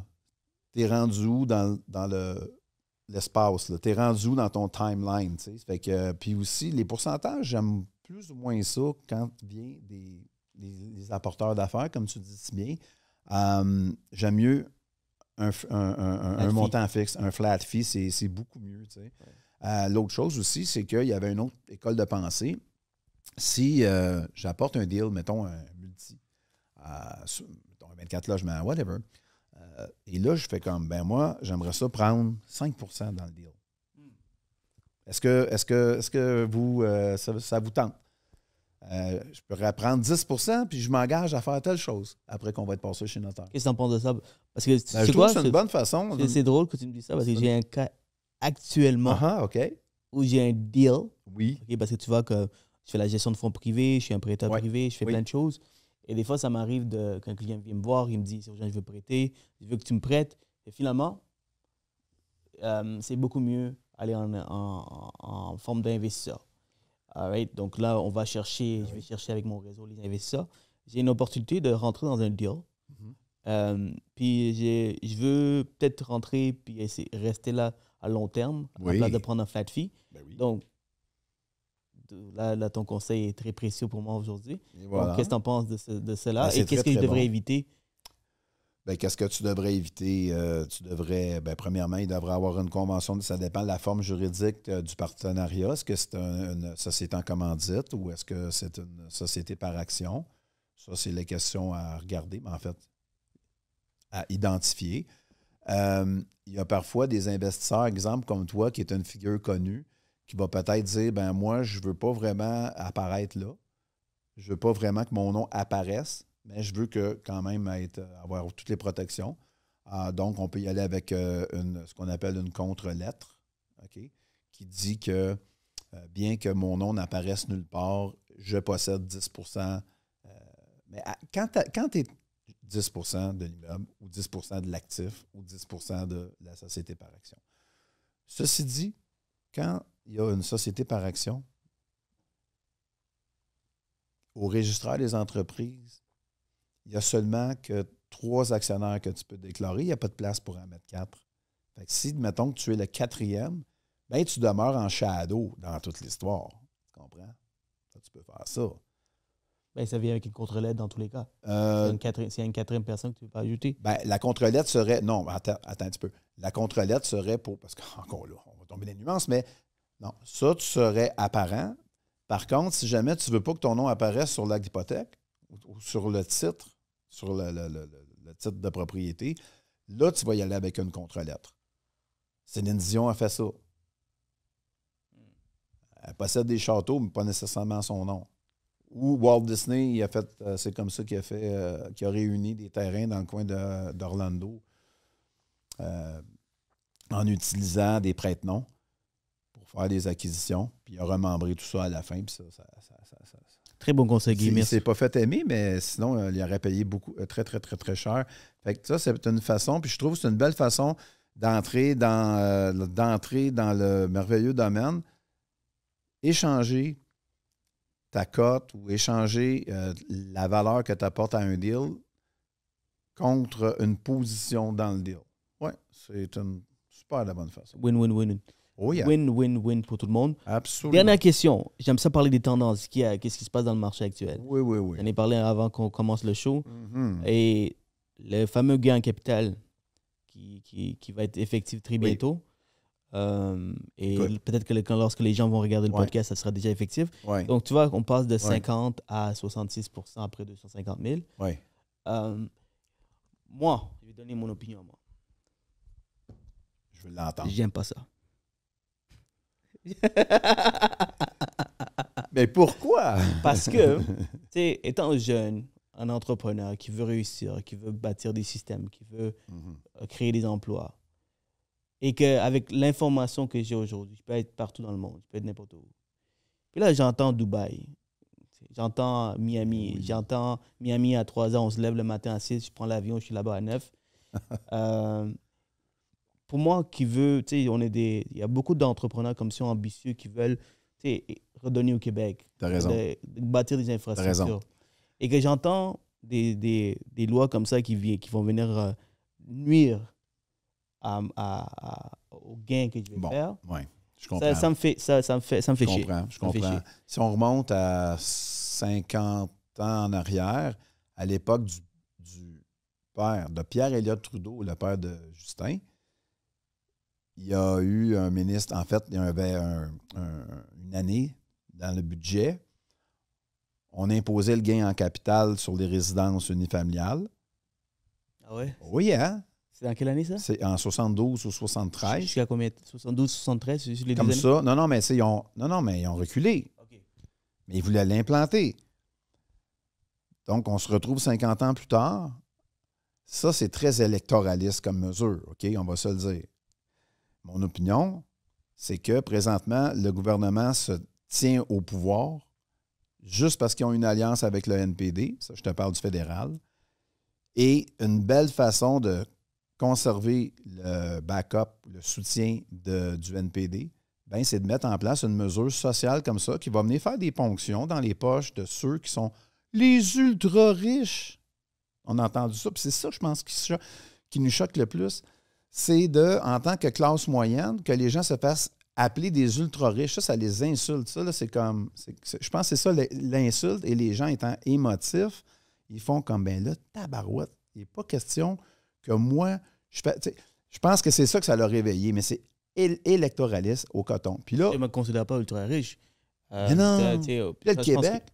T'es rendu où dans l'espace? T'es rendu où dans ton timeline? T'sais? Fait que, puis aussi, les pourcentages, j'aime plus ou moins ça quand vient des apporteurs d'affaires, comme tu dis si bien. J'aime mieux un montant fixe, un flat fee, c'est beaucoup mieux. Ouais. L'autre chose aussi, c'est qu'il y avait une autre école de pensée. Si j'apporte un deal, mettons un multi, mettons un 24 logements, whatever, et là, je fais comme, moi, j'aimerais ça prendre 5 % dans le deal. Est-ce que vous, ça vous tente? Je pourrais prendre 10 % puis je m'engage à faire telle chose après qu'on va être passé chez notaire. Qu'est-ce que tu en penses de ça? Parce que je trouve que c'est une bonne façon. C'est drôle que tu me dises ça parce que j'ai un cas actuellement où j'ai un deal. Oui. Okay, parce que tu vois que je fais la gestion de fonds privés, je suis un prêteur privé, je fais plein de choses. Et des fois, ça m'arrive qu'un client vient me voir, il me dit, je veux prêter, je veux que tu me prêtes. Et finalement, c'est beaucoup mieux aller en forme d'investisseur. Right? Donc là, je vais chercher avec mon réseau les investisseurs. J'ai une opportunité de rentrer dans un deal. Puis je veux peut-être rentrer puis rester là à long terme, à la place de prendre un flat fee. Oui. Donc, là, ton conseil est très précieux pour moi aujourd'hui. Voilà. Donc, qu'est-ce que tu en penses de cela? Et qu'est-ce que je devrais éviter? Qu'est-ce que tu devrais éviter? Premièrement, il devrait avoir une convention. Ça dépend de la forme juridique du partenariat. Est-ce que c'est une société en commandite ou est-ce que c'est une société par action? Ça, c'est les questions à regarder, mais en fait, à identifier. Il y a parfois des investisseurs, exemple comme toi, qui est une figure connue, qui va peut-être dire, moi, je ne veux pas vraiment apparaître là. Je ne veux pas vraiment que mon nom apparaisse, mais je veux quand même avoir toutes les protections. Donc, on peut y aller avec ce qu'on appelle une contre-lettre, qui dit que bien que mon nom n'apparaisse nulle part, je possède 10 %. Mais quand tu es 10 % de l'immeuble ou 10 % de l'actif ou 10 % de la société par action. Ceci dit, quand il y a une société par action, au registraire des entreprises, il y a seulement que 3 actionnaires que tu peux déclarer. Il n'y a pas de place pour en mettre 4. Fait que si, mettons que tu es le 4e, bien, tu demeures en shadow dans toute l'histoire. Tu comprends? Ça, tu peux faire ça. Bien, ça vient avec une contre-lettre dans tous les cas. S'il y a une 4e personne que tu ne veux pas ajouter. Bien, la contre-lettre serait... Non, attends un petit peu. La contre-lettre serait pour... Parce qu'encore là, on va tomber dans les nuances, mais non, ça, tu serais apparent. Par contre, si jamais tu ne veux pas que ton nom apparaisse sur l'acte d'hypothèque ou sur le titre, sur le titre de propriété, là, tu vas y aller avec une contre-lettre. Céline Dion a fait ça. Elle possède des châteaux, mais pas nécessairement son nom. Ou Walt Disney, il a fait, c'est comme ça qu'il a fait, qu'il a réuni des terrains dans le coin d'Orlando en utilisant des prête-noms pour faire des acquisitions. Puis il a remembré tout ça à la fin. Puis ça. Très bon conseil, Guy. Il ne s'est pas fait aimer, mais sinon, il aurait payé beaucoup, très, très, très, très cher. Fait que ça, c'est une façon, puis je trouve que c'est une belle façon d'entrer dans le merveilleux domaine, échanger ta cote ou échanger la valeur que tu apportes à un deal contre une position dans le deal. Oui, c'est une super bonne façon. Win-win-win. Oh yeah. Win-win-win pour tout le monde. Absolument. Dernière question. J'aime ça parler des tendances. Qu'est-ce qui se passe dans le marché actuel? Oui. J'en ai parlé avant qu'on commence le show. Mm-hmm. Et le fameux gain en capital qui va être effectif très bientôt. Et peut-être que lorsque les gens vont regarder le podcast, ça sera déjà effectif. Ouais. Donc, tu vois, on passe de 50 à 66 après 250 000. Ouais. Moi, je vais donner mon opinion à moi. Je veux l'entendre. J'aime pas ça. Mais pourquoi? Parce que, tu sais, étant jeune, un entrepreneur qui veut réussir, qui veut bâtir des systèmes, qui veut créer des emplois, et qu'avec l'information que j'ai aujourd'hui, je peux être partout dans le monde, je peux être n'importe où. Puis là, j'entends Dubaï, j'entends Miami, j'entends Miami à 3 heures, on se lève le matin à 6, je prends l'avion, je suis là-bas à 9. Pour moi, qui veut, tu sais, il y a beaucoup d'entrepreneurs comme ça ambitieux qui veulent, tu sais, redonner au Québec. T'as raison. De bâtir des infrastructures. T'as raison. Et que j'entends des lois comme ça qui vont venir nuire au gain que je vais faire. Oui, je comprends. Ça me fait chier. Je comprends. Si on remonte à 50 ans en arrière, à l'époque du père de Pierre Elliott Trudeau, le père de Justin, il y a eu un ministre, en fait, il y avait une année dans le budget, on imposait le gain en capital sur les résidences unifamiliales. Ah ouais? Oui, hein? C'est dans quelle année, ça? C'est en 72 ou 73. Jusqu'à combien? 72, 73? C'est les Comme deux ça. Non, mais ils ont reculé. Okay. Mais ils voulaient l'implanter. Donc, on se retrouve 50 ans plus tard. Ça, c'est très électoraliste comme mesure, OK? On va se le dire. Mon opinion, c'est que présentement, le gouvernement se tient au pouvoir juste parce qu'ils ont une alliance avec le NPD. Ça, je te parle du fédéral. Et une belle façon de conserver le backup, le soutien du NPD, ben, c'est de mettre en place une mesure sociale comme ça qui va venir faire des ponctions dans les poches de ceux qui sont les ultra-riches. On a entendu ça, puis c'est ça, je pense, qui nous choque le plus. C'est en tant que classe moyenne, que les gens se fassent appeler des ultra-riches. Ça les insulte. Ça, là, c'est comme... je pense que c'est ça l'insulte. Et les gens étant émotifs, ils font comme, ben là, tabarouette. Il n'est pas question que moi... Je pense que c'est ça que ça l'a réveillé, mais c'est électoraliste au coton. Puis là... Je ne me considère pas ultra-riche. Mais non! Puis là,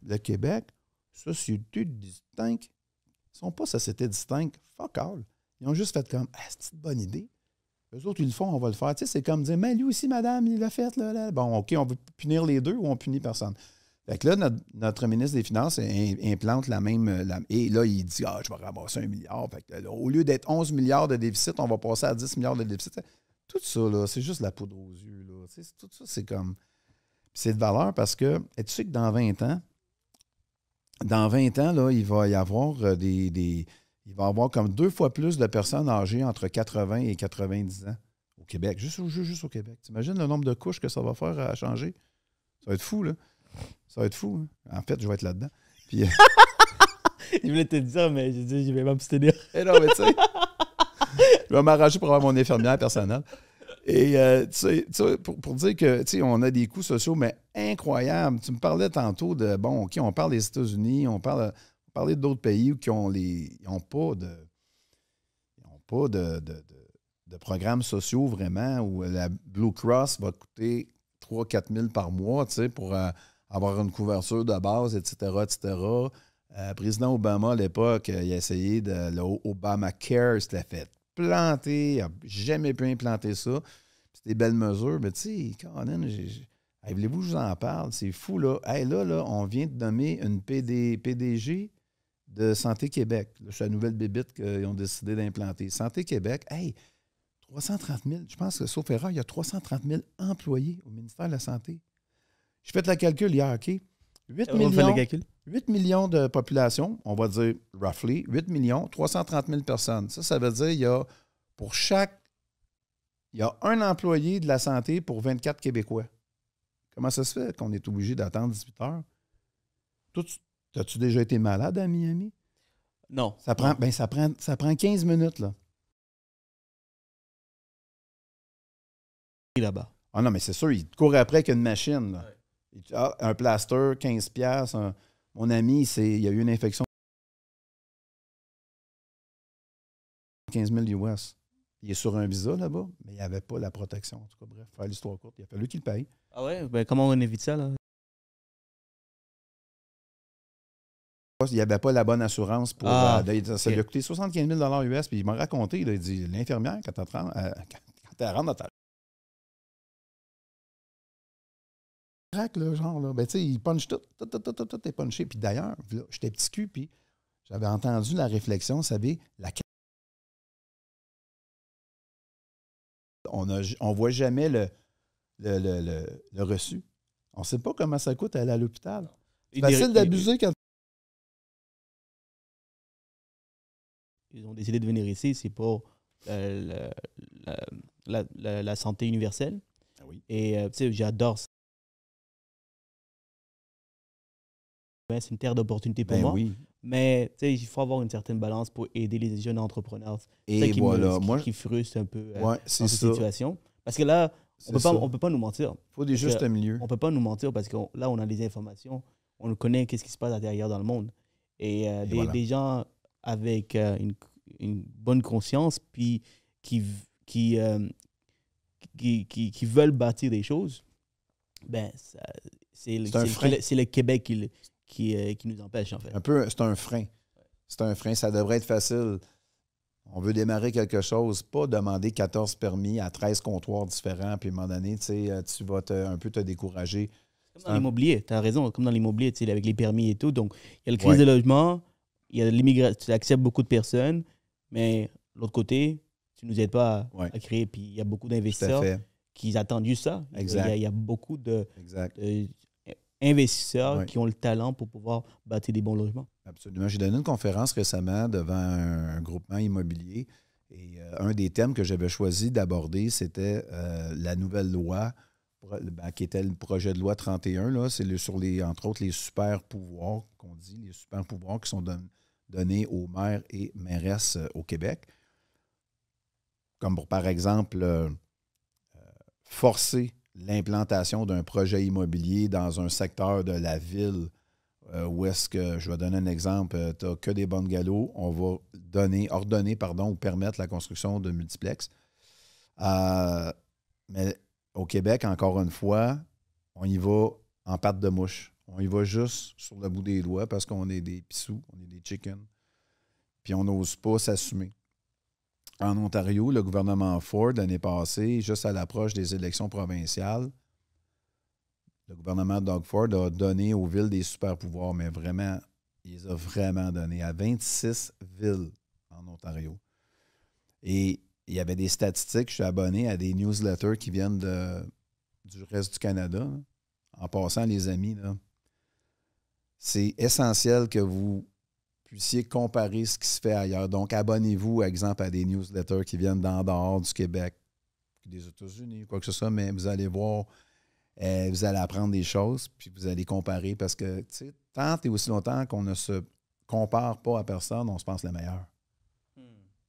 le Québec, société distincte. Ils ne sont pas société distincte. Fuck all. Ils ont juste fait comme, c'est une bonne idée. Eux autres, ils le font, on va le faire. Tu sais, c'est comme dire, mais lui aussi, madame, il l'a fait. Là. Bon, OK, on veut punir les deux ou on punit personne. Fait que là, notre ministre des Finances implante la même... et là, il dit, je vais ramasser 1 milliard. Fait que là, au lieu d'être 11 milliards de déficit, on va passer à 10 milliards de déficit. Tout ça, là, c'est juste la poudre aux yeux. Là. Tout ça, c'est comme... Puis c'est de valeur parce que, tu sais que dans 20 ans, là, il va y avoir il va y avoir comme 2 fois plus de personnes âgées entre 80 et 90 ans au Québec, juste au Québec. T'imagines le nombre de couches que ça va faire à changer? Ça va être fou, là. Ça va être fou. Hein? En fait, je vais être là-dedans. Puis, Je voulais te dire, mais j'ai dit, je vais m'abstenir. eh non, mais tu sais, je vais m'arranger pour avoir mon infirmière personnelle. Et tu sais, pour dire que, tu sais, on a des coûts sociaux, mais incroyables. Tu me parlais tantôt de, bon, OK, on parle des États-Unis, on parlait d'autres pays qui ont pas de programmes sociaux vraiment, où la Blue Cross va coûter 3 000 à 4 000 par mois, tu sais, pour avoir une couverture de base, etc., etc. Président Obama, à l'époque, il a essayé le Obamacare, il s'était fait planter, il n'a jamais pu implanter ça. C'est des belles mesures, mais tu sais, Colin, hey, voulez-vous que je vous en parle? C'est fou, là. Hey, là, on vient de nommer une PDG de Santé Québec. Là, c'est la nouvelle bébite qu'ils ont décidé d'implanter. Santé Québec, hey, 330 000, je pense que, sauf erreur, il y a 330 000 employés au ministère de la Santé. J'ai fait le calcul hier, OK? 8 millions de population, on va dire roughly, 8 millions, 330 000 personnes. Ça veut dire il y a un employé de la santé pour 24 Québécois. Comment ça se fait qu'on est obligé d'attendre 18 heures? Toi, as-tu déjà été malade à Miami? Non. Ça prend 15 minutes, là. Là-bas. Ah non, mais c'est sûr, il te court après qu'une machine. Là. Ouais. Un plaster, 15$. Mon ami, il a eu une infection. 15 000 US. Il est sur un visa là-bas, mais il n'y avait pas la protection. En tout cas, bref, faire l'histoire courte, il a fallu qu'il paye. Ah ouais? Ben, comment on évite ça, là? Il n'y avait pas la bonne assurance pour. Ça lui a coûté 75 000 US. Puis il m'a raconté, il a dit l'infirmière, quand elle rentre dans ta. Là, genre, là, ben, tu sais, il punch tout est punché. Puis d'ailleurs, j'étais petit cul, puis j'avais entendu la réflexion, vous savez, on ne voit jamais le reçu. On ne sait pas comment ça coûte aller à l'hôpital. C'est facile d'abuser quand. Ils ont décidé de venir ici, c'est pour la santé universelle. Ah oui. Et tu sais, j'adore ça. C'est une terre d'opportunité pour moi. Oui. Mais tu sais, il faut avoir une certaine balance pour aider les jeunes entrepreneurs. Et c'est ça qui frustre un peu dans cette situation. Parce que là, on peut pas nous mentir. Il faut des justes milieux. On ne peut pas nous mentir parce que là, on a des informations. On connaît qu'est-ce qui se passe à l'intérieur dans le monde. Et des gens avec une bonne conscience puis qui veulent bâtir des choses, ben, c'est le Québec qui nous empêche, en fait. C'est un frein. C'est un frein. Ça devrait être facile. On veut démarrer quelque chose, pas demander 14 permis à 13 comptoirs différents, puis à un moment donné, tu vas un peu te décourager. Comme dans l'immobilier, tu as raison, comme dans l'immobilier, avec les permis et tout. Donc, il y a le crise de logement, il y a l'immigration, tu acceptes beaucoup de personnes, mais de l'autre côté, tu ne nous aides pas à créer. Puis il y a beaucoup d'investisseurs qui attendent juste ça. Exact. Il y a beaucoup d'investisseurs qui ont le talent pour pouvoir bâtir des bons logements. Absolument. J'ai donné une conférence récemment devant un groupement immobilier et un des thèmes que j'avais choisi d'aborder, c'était la nouvelle loi qui était le projet de loi 31. Là, c'est entre autres les super pouvoirs qu'on dit, les super pouvoirs qui sont donnés aux maires et mairesses au Québec. Comme pour, par exemple, forcer l'implantation d'un projet immobilier dans un secteur de la ville où est-ce que, je vais donner un exemple, tu n'as que des bungalows, on va ordonner ou permettre la construction de multiplex. Mais au Québec, encore une fois, on y va en patte de mouche. On y va juste sur le bout des doigts parce qu'on est des pissous, on est des chickens. Puis on n'ose pas s'assumer. En Ontario, le gouvernement Ford, l'année passée, juste à l'approche des élections provinciales, le gouvernement de Doug Ford a donné aux villes des super-pouvoirs, mais vraiment, il les a vraiment donnés à 26 villes en Ontario. Et il y avait des statistiques, je suis abonné à des newsletters qui viennent du reste du Canada. Là. En passant, les amis, là, c'est essentiel que vous puissiez comparer ce qui se fait ailleurs. Donc, abonnez-vous, exemple, à des newsletters qui viennent d'en dehors du Québec. des États-Unis, quoi que ce soit, mais vous allez voir, vous allez apprendre des choses, puis vous allez comparer parce que, tu sais, tant et aussi longtemps qu'on ne se compare pas à personne, on se pense le meilleur.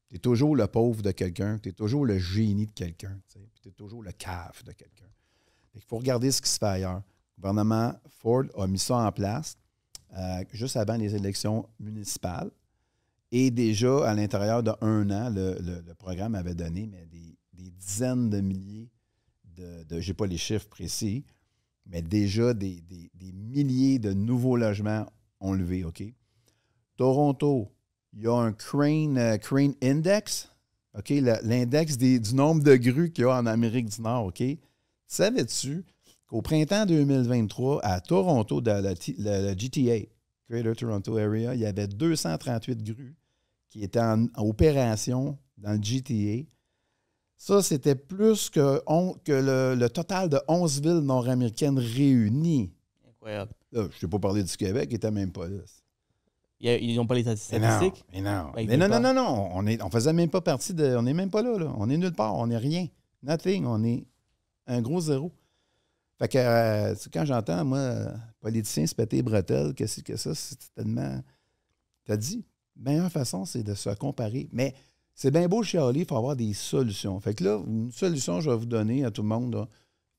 Tu es toujours le pauvre de quelqu'un, tu es toujours le génie de quelqu'un, puis tu es toujours le cave de quelqu'un. Il faut regarder ce qui se fait ailleurs. Le gouvernement Ford a mis ça en place juste avant les élections municipales. Et déjà, à l'intérieur de 1 an, le programme avait donné des dizaines de milliers je n'ai pas les chiffres précis, mais déjà des milliers de nouveaux logements ont levé, OK? Toronto, il y a un Crane Index, OK? L'index du nombre de grues qu'il y a en Amérique du Nord, OK? Savais-tu qu'au printemps 2023, à Toronto, dans la GTA, Greater Toronto Area, il y avait 238 grues qui étaient en opération dans le GTA. Ça, c'était plus que le total de 11 villes nord-américaines réunies. Incroyable. Là, je ne t'ai pas parlé du Québec, il n'était même pas là. Ils n'ont pas les statistiques? Mais non. Ben, Mais non. On ne faisait même pas partie de... On n'est même pas là. On est nulle part. On n'est rien. Nothing. On est un gros zéro. Fait que quand j'entends, moi, politicien se péter les bretelles, qu'est-ce que ça? C'est tellement... T'as dit, la meilleure façon, c'est de se comparer. Mais c'est bien beau chialer, il faut avoir des solutions. Fait que là, une solution, je vais vous donner à tout le monde. Là.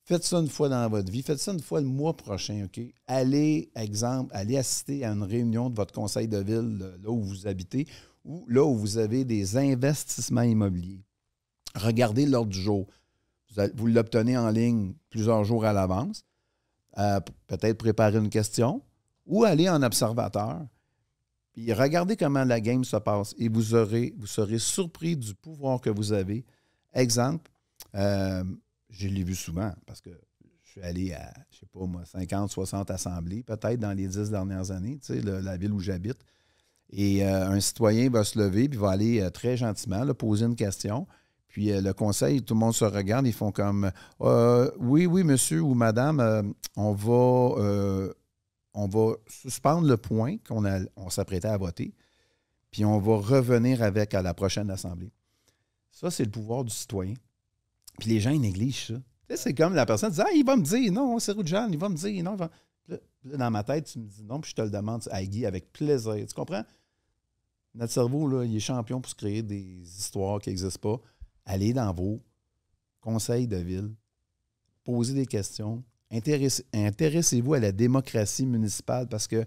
Faites ça une fois dans votre vie. Faites ça une fois le mois prochain, OK? Allez assister à une réunion de votre conseil de ville, là où vous habitez, ou là où vous avez des investissements immobiliers. Regardez l'ordre du jour. Vous l'obtenez en ligne plusieurs jours à l'avance. Peut-être préparer une question ou aller en observateur. Puis regardez comment la game se passe et vous serez surpris du pouvoir que vous avez. Exemple, je l'ai vu souvent parce que je suis allé à, je sais pas moi, 50, 60 assemblées, peut-être dans les 10 dernières années, tu sais, la ville où j'habite. Et un citoyen va se lever puis va aller très gentiment là, poser une question. Puis le conseil, tout le monde se regarde, ils font comme oui, monsieur ou madame, on va suspendre le point qu'on s'apprêtait à voter, puis on va revenir avec à la prochaine assemblée. Ça, c'est le pouvoir du citoyen. Puis les gens, ils négligent ça. Tu sais, c'est comme la personne dit « Ah, il va me dire non, c'est Rougean, il va me dire non. » Là, dans ma tête, tu me dis non, puis je te le demande à Guy avec plaisir. Tu comprends? Notre cerveau, là, il est champion pour se créer des histoires qui n'existent pas. Allez dans vos conseils de ville, posez des questions, intéressez-vous à la démocratie municipale parce que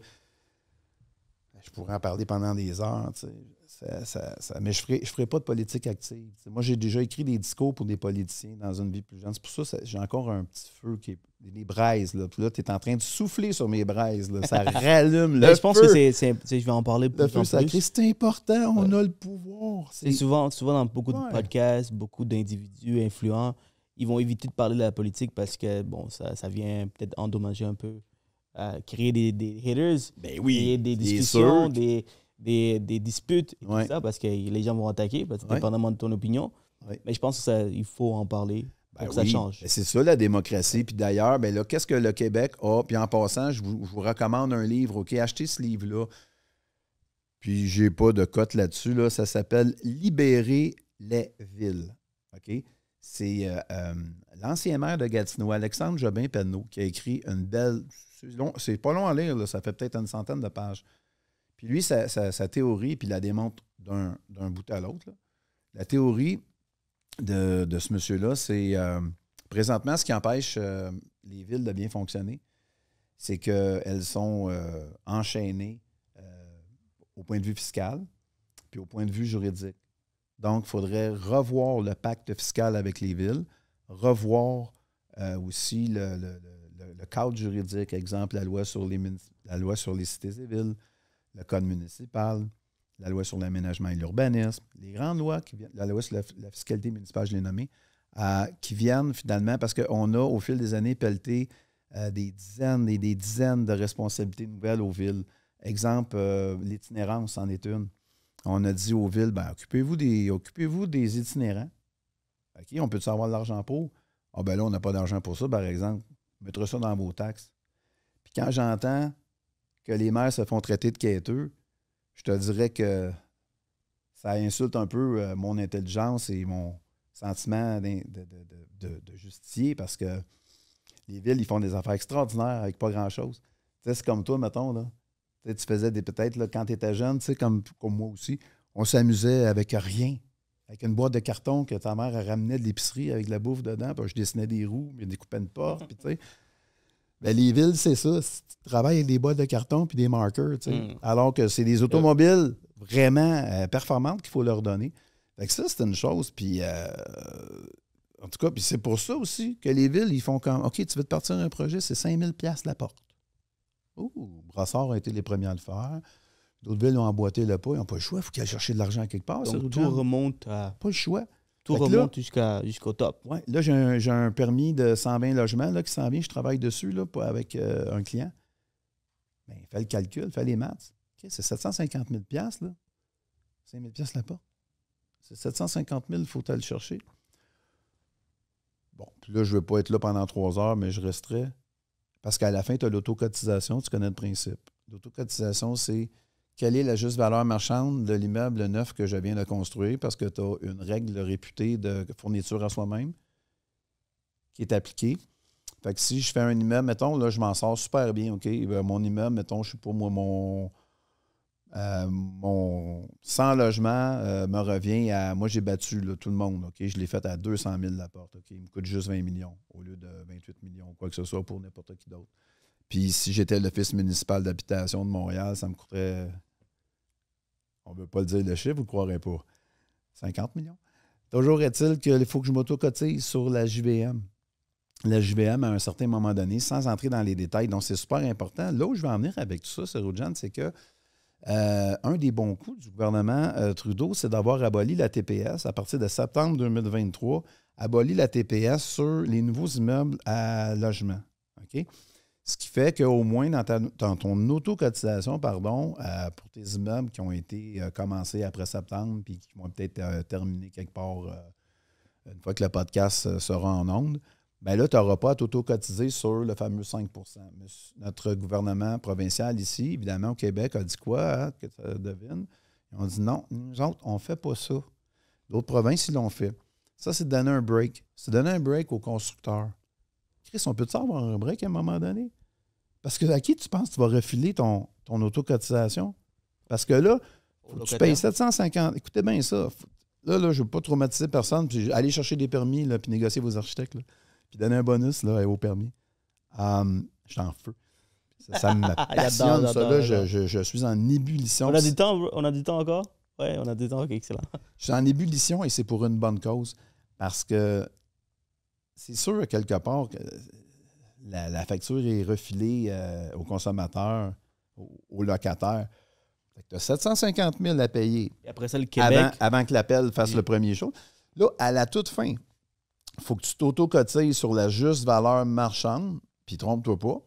je pourrais en parler pendant des heures, tu sais, mais je ferai pas de politique active. T'sais. Moi, j'ai déjà écrit des discours pour des politiciens dans une vie plus jeune. C'est pour ça que j'ai encore un petit feu qui est des braises. Là. Puis là, tu es en train de souffler sur mes braises. Là. Ça rallume le feu. Je pense que je vais en parler plus. Le feu sacré, c'est important. On a le pouvoir. C'est souvent dans beaucoup de podcasts, beaucoup d'individus influents, ils vont éviter de parler de la politique parce que, bon, ça vient peut-être endommager un peu, créer des haters, créer des discussions, des disputes, et tout ça, parce que les gens vont attaquer, dépendamment de ton opinion. Mais je pense qu'il faut en parler pour que ça change. C'est ça, la démocratie. Puis d'ailleurs, là, qu'est-ce que le Québec a? Puis en passant, je vous recommande un livre, OK? Achetez ce livre-là. Puis j'ai pas de cote là-dessus. Là. Ça s'appelle « Libérer les villes ». OK? C'est l'ancien maire de Gatineau, Alexandre Jobin-Penneau, qui a écrit une belle... C'est pas long à lire, là, ça fait peut-être une centaine de pages. Puis lui, sa théorie, puis il la démontre d'un bout à l'autre. La théorie de ce monsieur-là, c'est présentement, ce qui empêche les villes de bien fonctionner, c'est qu'elles sont enchaînées au point de vue fiscal puis au point de vue juridique. Donc, il faudrait revoir le pacte fiscal avec les villes, revoir aussi le cadre juridique, exemple, la loi sur les cités et villes, le code municipal, la loi sur l'aménagement et l'urbanisme, les grandes lois, la loi sur la fiscalité municipale, je l'ai nommée, qui viennent finalement, parce qu'on a, au fil des années, pelleté des dizaines et des dizaines de responsabilités nouvelles aux villes. Exemple, l'itinérance en est une. On a dit aux villes, occupez-vous des itinérants. OK, on peut-tu avoir de l'argent pour? Ah ben là, on n'a pas d'argent pour ça, par exemple. Mettre ça dans vos taxes. Puis quand j'entends que les maires se font traiter de quêteux, je te dirais que ça insulte un peu mon intelligence et sentiment de justicier parce que les villes, ils font des affaires extraordinaires avec pas grand-chose. Tu sais, c'est comme toi, mettons, là. Tu sais, tu faisais peut-être, là, quand tu étais jeune, tu sais, comme moi aussi, on s'amusait avec rien. Avec une boîte de carton que ta mère ramenait de l'épicerie avec de la bouffe dedans, puis je dessinais des roues, puis je découpais une porte, puis tu sais. Ben, les villes, c'est ça. Tu travailles avec des boîtes de carton puis des marqueurs, tu sais. Alors que c'est des automobiles vraiment performantes qu'il faut leur donner. Fait que ça, c'est une chose. Puis, en tout cas, puis c'est pour ça aussi que les villes, ils font comme, OK, tu veux te partir un projet, c'est 5 000 $ la porte. Ouh, Brossard a été les premiers à le faire. D'autres villes ont emboîté le pas. Ils n'ont pas le choix. Il faut qu'ils aillent chercher de l'argent quelque part. Donc, tout remonte à... Pas le choix. Tout remonte jusqu'au top. Oui, là, j'ai un permis de 120 logements là, qui s'en vient. Je travaille dessus là, avec un client. Bien, fais le calcul, fais les maths. Okay, c'est 750 000 $, là. 5 000 $ la porte. C'est 750 000 il faut aller le chercher. Bon, puis là, je ne vais pas être là pendant 3 heures, mais je resterai. Parce qu'à la fin, tu as l'autocotisation, tu connais le principe. L'autocotisation, c'est quelle est la juste valeur marchande de l'immeuble neuf que je viens de construire parce que tu as une règle réputée de fourniture à soi-même qui est appliquée. Fait que si je fais un immeuble, mettons, là, je m'en sors super bien, OK? Mon immeuble, mettons, je sais pas, moi, mon 100 logements me revient à... Moi, j'ai battu là, tout le monde, OK? Je l'ai fait à 200 000 la porte, OK? Il me coûte juste 20 millions au lieu de 28 millions, quoi que ce soit pour n'importe qui d'autre. Puis si j'étais l'Office municipal d'habitation de Montréal, ça me coûterait... On ne veut pas le dire le chiffre, vous ne croirez pas. 50 millions. Toujours est-il qu'il faut que je m'auto-cotise sur la JVM. La JVM, à un certain moment donné, sans entrer dans les détails. Donc, c'est super important. Là où je vais en venir avec tout ça, Seroujane, c'est que un des bons coups du gouvernement Trudeau, c'est d'avoir aboli la TPS à partir de septembre 2023, aboli la TPS sur les nouveaux immeubles à logement. OK? Ce qui fait qu'au moins dans ton autocotisation, pour tes immeubles qui ont été commencés après septembre puis qui vont peut-être terminer quelque part une fois que le podcast sera en onde, bien là, tu n'auras pas à t'autocotiser sur le fameux 5 %. Mais notre gouvernement provincial ici, évidemment, au Québec, a dit quoi, hein, que tu devines? Ils ont dit non, nous autres, on ne fait pas ça. D'autres provinces, ils l'ont fait. Ça, c'est de donner un break. C'est donner un break aux constructeurs. Chris, on peut-tu avoir un break à un moment donné? Parce que à qui tu penses que tu vas refiler ton autocotisation? Parce que là, faut que tu payes 750. Écoutez bien ça. Là, je ne veux pas traumatiser personne, puis aller chercher des permis, là, puis négocier vos architectes, là, puis donner un bonus là, au permis. Je suis en feu. Ça me passionne, ça. Là, je suis en ébullition. On a du temps, bro? On a du temps encore? Oui, on a du temps. OK, excellent. Je suis en ébullition et c'est pour une bonne cause. Parce que c'est sûr, quelque part, que la facture est refilée aux consommateurs, aux locataires. Tu as 750 000 à payer. Et après ça, le Québec. Avant que l'appel fasse le premier show. Là, à la toute fin, il faut que tu t'auto-cotises sur la juste valeur marchande, puis trompe-toi pas,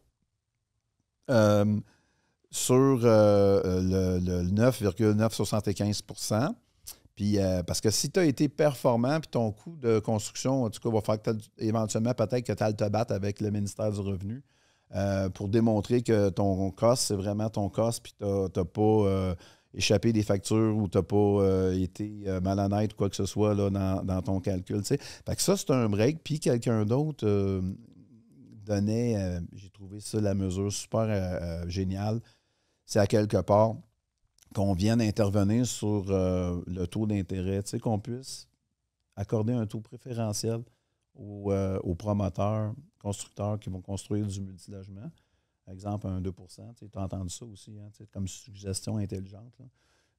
sur le 9,975 %. Puis, parce que si tu as été performant, puis ton coût de construction, en tout cas, va faire que éventuellement, peut-être que tu as le te battre avec le ministère du Revenu pour démontrer que ton cost, c'est vraiment ton cost, puis tu n'as pas échappé des factures ou tu n'as pas été malhonnête ou quoi que ce soit là, dans ton calcul. T'sais. Fait que ça, c'est un break. Puis quelqu'un d'autre donnait, j'ai trouvé ça, la mesure super géniale, c'est à quelque part qu'on vienne intervenir sur le taux d'intérêt, qu'on puisse accorder un taux préférentiel aux promoteurs, constructeurs qui vont construire du multilogement. Par exemple, un 2 %. Tu as entendu ça aussi, hein, comme suggestion intelligente. Là.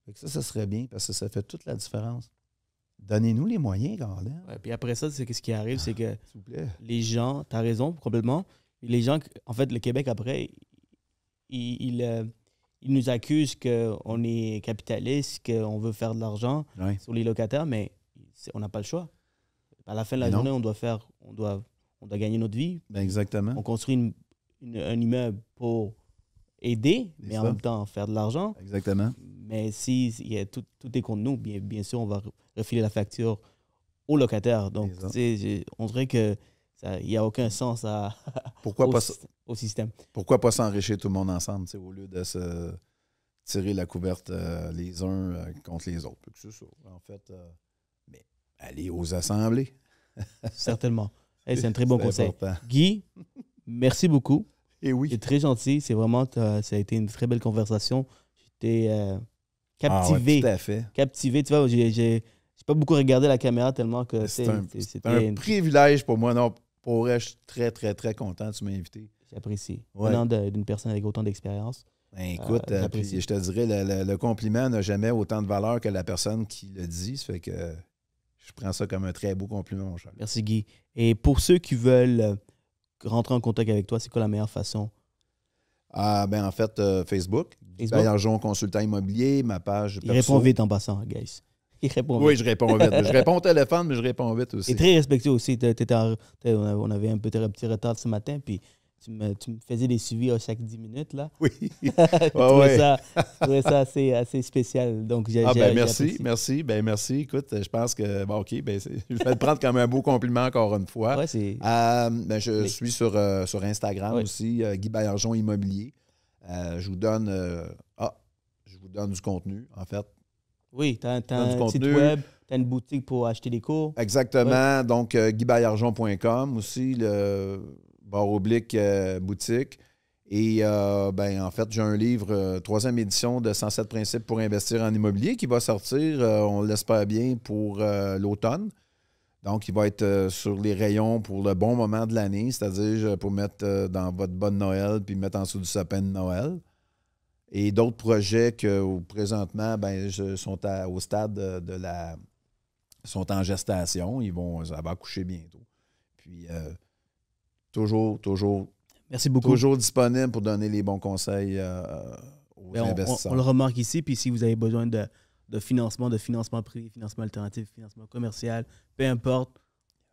Fait que ça serait bien parce que ça fait toute la différence. Donnez-nous les moyens, Gordon. Ouais, puis après ça, c'est ce qui arrive, c'est que les gens, tu as raison, complètement. Les gens, en fait, le Québec, après, il nous accuse qu'on est capitaliste, qu'on veut faire de l'argent sur les locataires, mais on n'a pas le choix. À la fin de la journée, on doit gagner notre vie. Ben exactement. On construit un immeuble pour aider, mais en même temps faire de l'argent. Exactement. Mais si tout est contre nous, bien sûr, on va refiler la facture aux locataires. Donc, on dirait qu'il n'y a aucun sens au système. Pourquoi pas s'enrichir tout le monde ensemble, au lieu de se tirer la couverte les uns contre les autres? C'est ça, en fait. Mais Aller aux assemblées. Certainement. Hey, c'est un très bon conseil. Important. Guy, merci beaucoup. Et oui. C'est très gentil. C'est vraiment, ça a été une très belle conversation. J'étais captivé. Ouais, tout à fait. Captivé. Tu vois, j'ai pas beaucoup regardé la caméra tellement que C'est un privilège pour moi. Non, pour vrai, je suis très, très, très content de m'inviter invité. J'apprécie. Ouais. Venant d'une personne avec autant d'expérience. Ben, écoute, puis je te dirais, le compliment n'a jamais autant de valeur que la personne qui le dit. Ça fait que je prends ça comme un très beau compliment, mon cher. Merci, Guy. Et pour ceux qui veulent rentrer en contact avec toi, c'est quoi la meilleure façon? En fait, Facebook. Baillargeon Consultant Immobilier, ma page perso. Il répond vite en passant, guys. Il répond vite. Oui, je réponds vite. Je réponds au téléphone, mais je réponds vite aussi. Et très respectueux aussi. On avait un petit retard ce matin, puis tu me faisais des suivis à chaque 10 minutes, là. Oui. Je trouvais ça assez spécial. Donc, merci. Ben, merci. Écoute, je pense que, OK, je vais le prendre comme un beau compliment encore une fois. Ouais, je suis sur Instagram aussi, Guy Baillargeon Immobilier. Je vous donne du contenu, en fait. Oui, tu as un site web, tu as une boutique pour acheter des cours. Exactement. Ouais. Donc, guybaillargeon.com aussi, le / boutique. Et en fait, j'ai un livre, 3e édition de 107 principes pour investir en immobilier qui va sortir, on l'espère bien, pour l'automne. Donc, il va être sur les rayons pour le bon moment de l'année, c'est-à-dire pour mettre dans votre bonne Noël puis mettre en dessous du sapin de Noël. Et d'autres projets que présentement sont au stade sont en gestation. Ça va accoucher bientôt. Puis, toujours merci beaucoup. Toujours disponible pour donner les bons conseils aux investisseurs. On le remarque ici. Puis, si vous avez besoin de financement privé, financement alternatif, financement commercial, peu importe,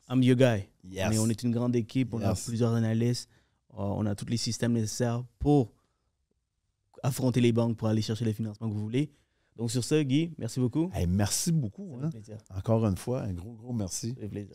I'm your guy. Yes. On est une grande équipe. On a plusieurs analystes. On a tous les systèmes nécessaires pour affronter les banques pour aller chercher les financements que vous voulez. Donc, sur ce, Guy, merci beaucoup. Hey, merci beaucoup. Hein? Encore une fois, un gros merci. Ça fait plaisir.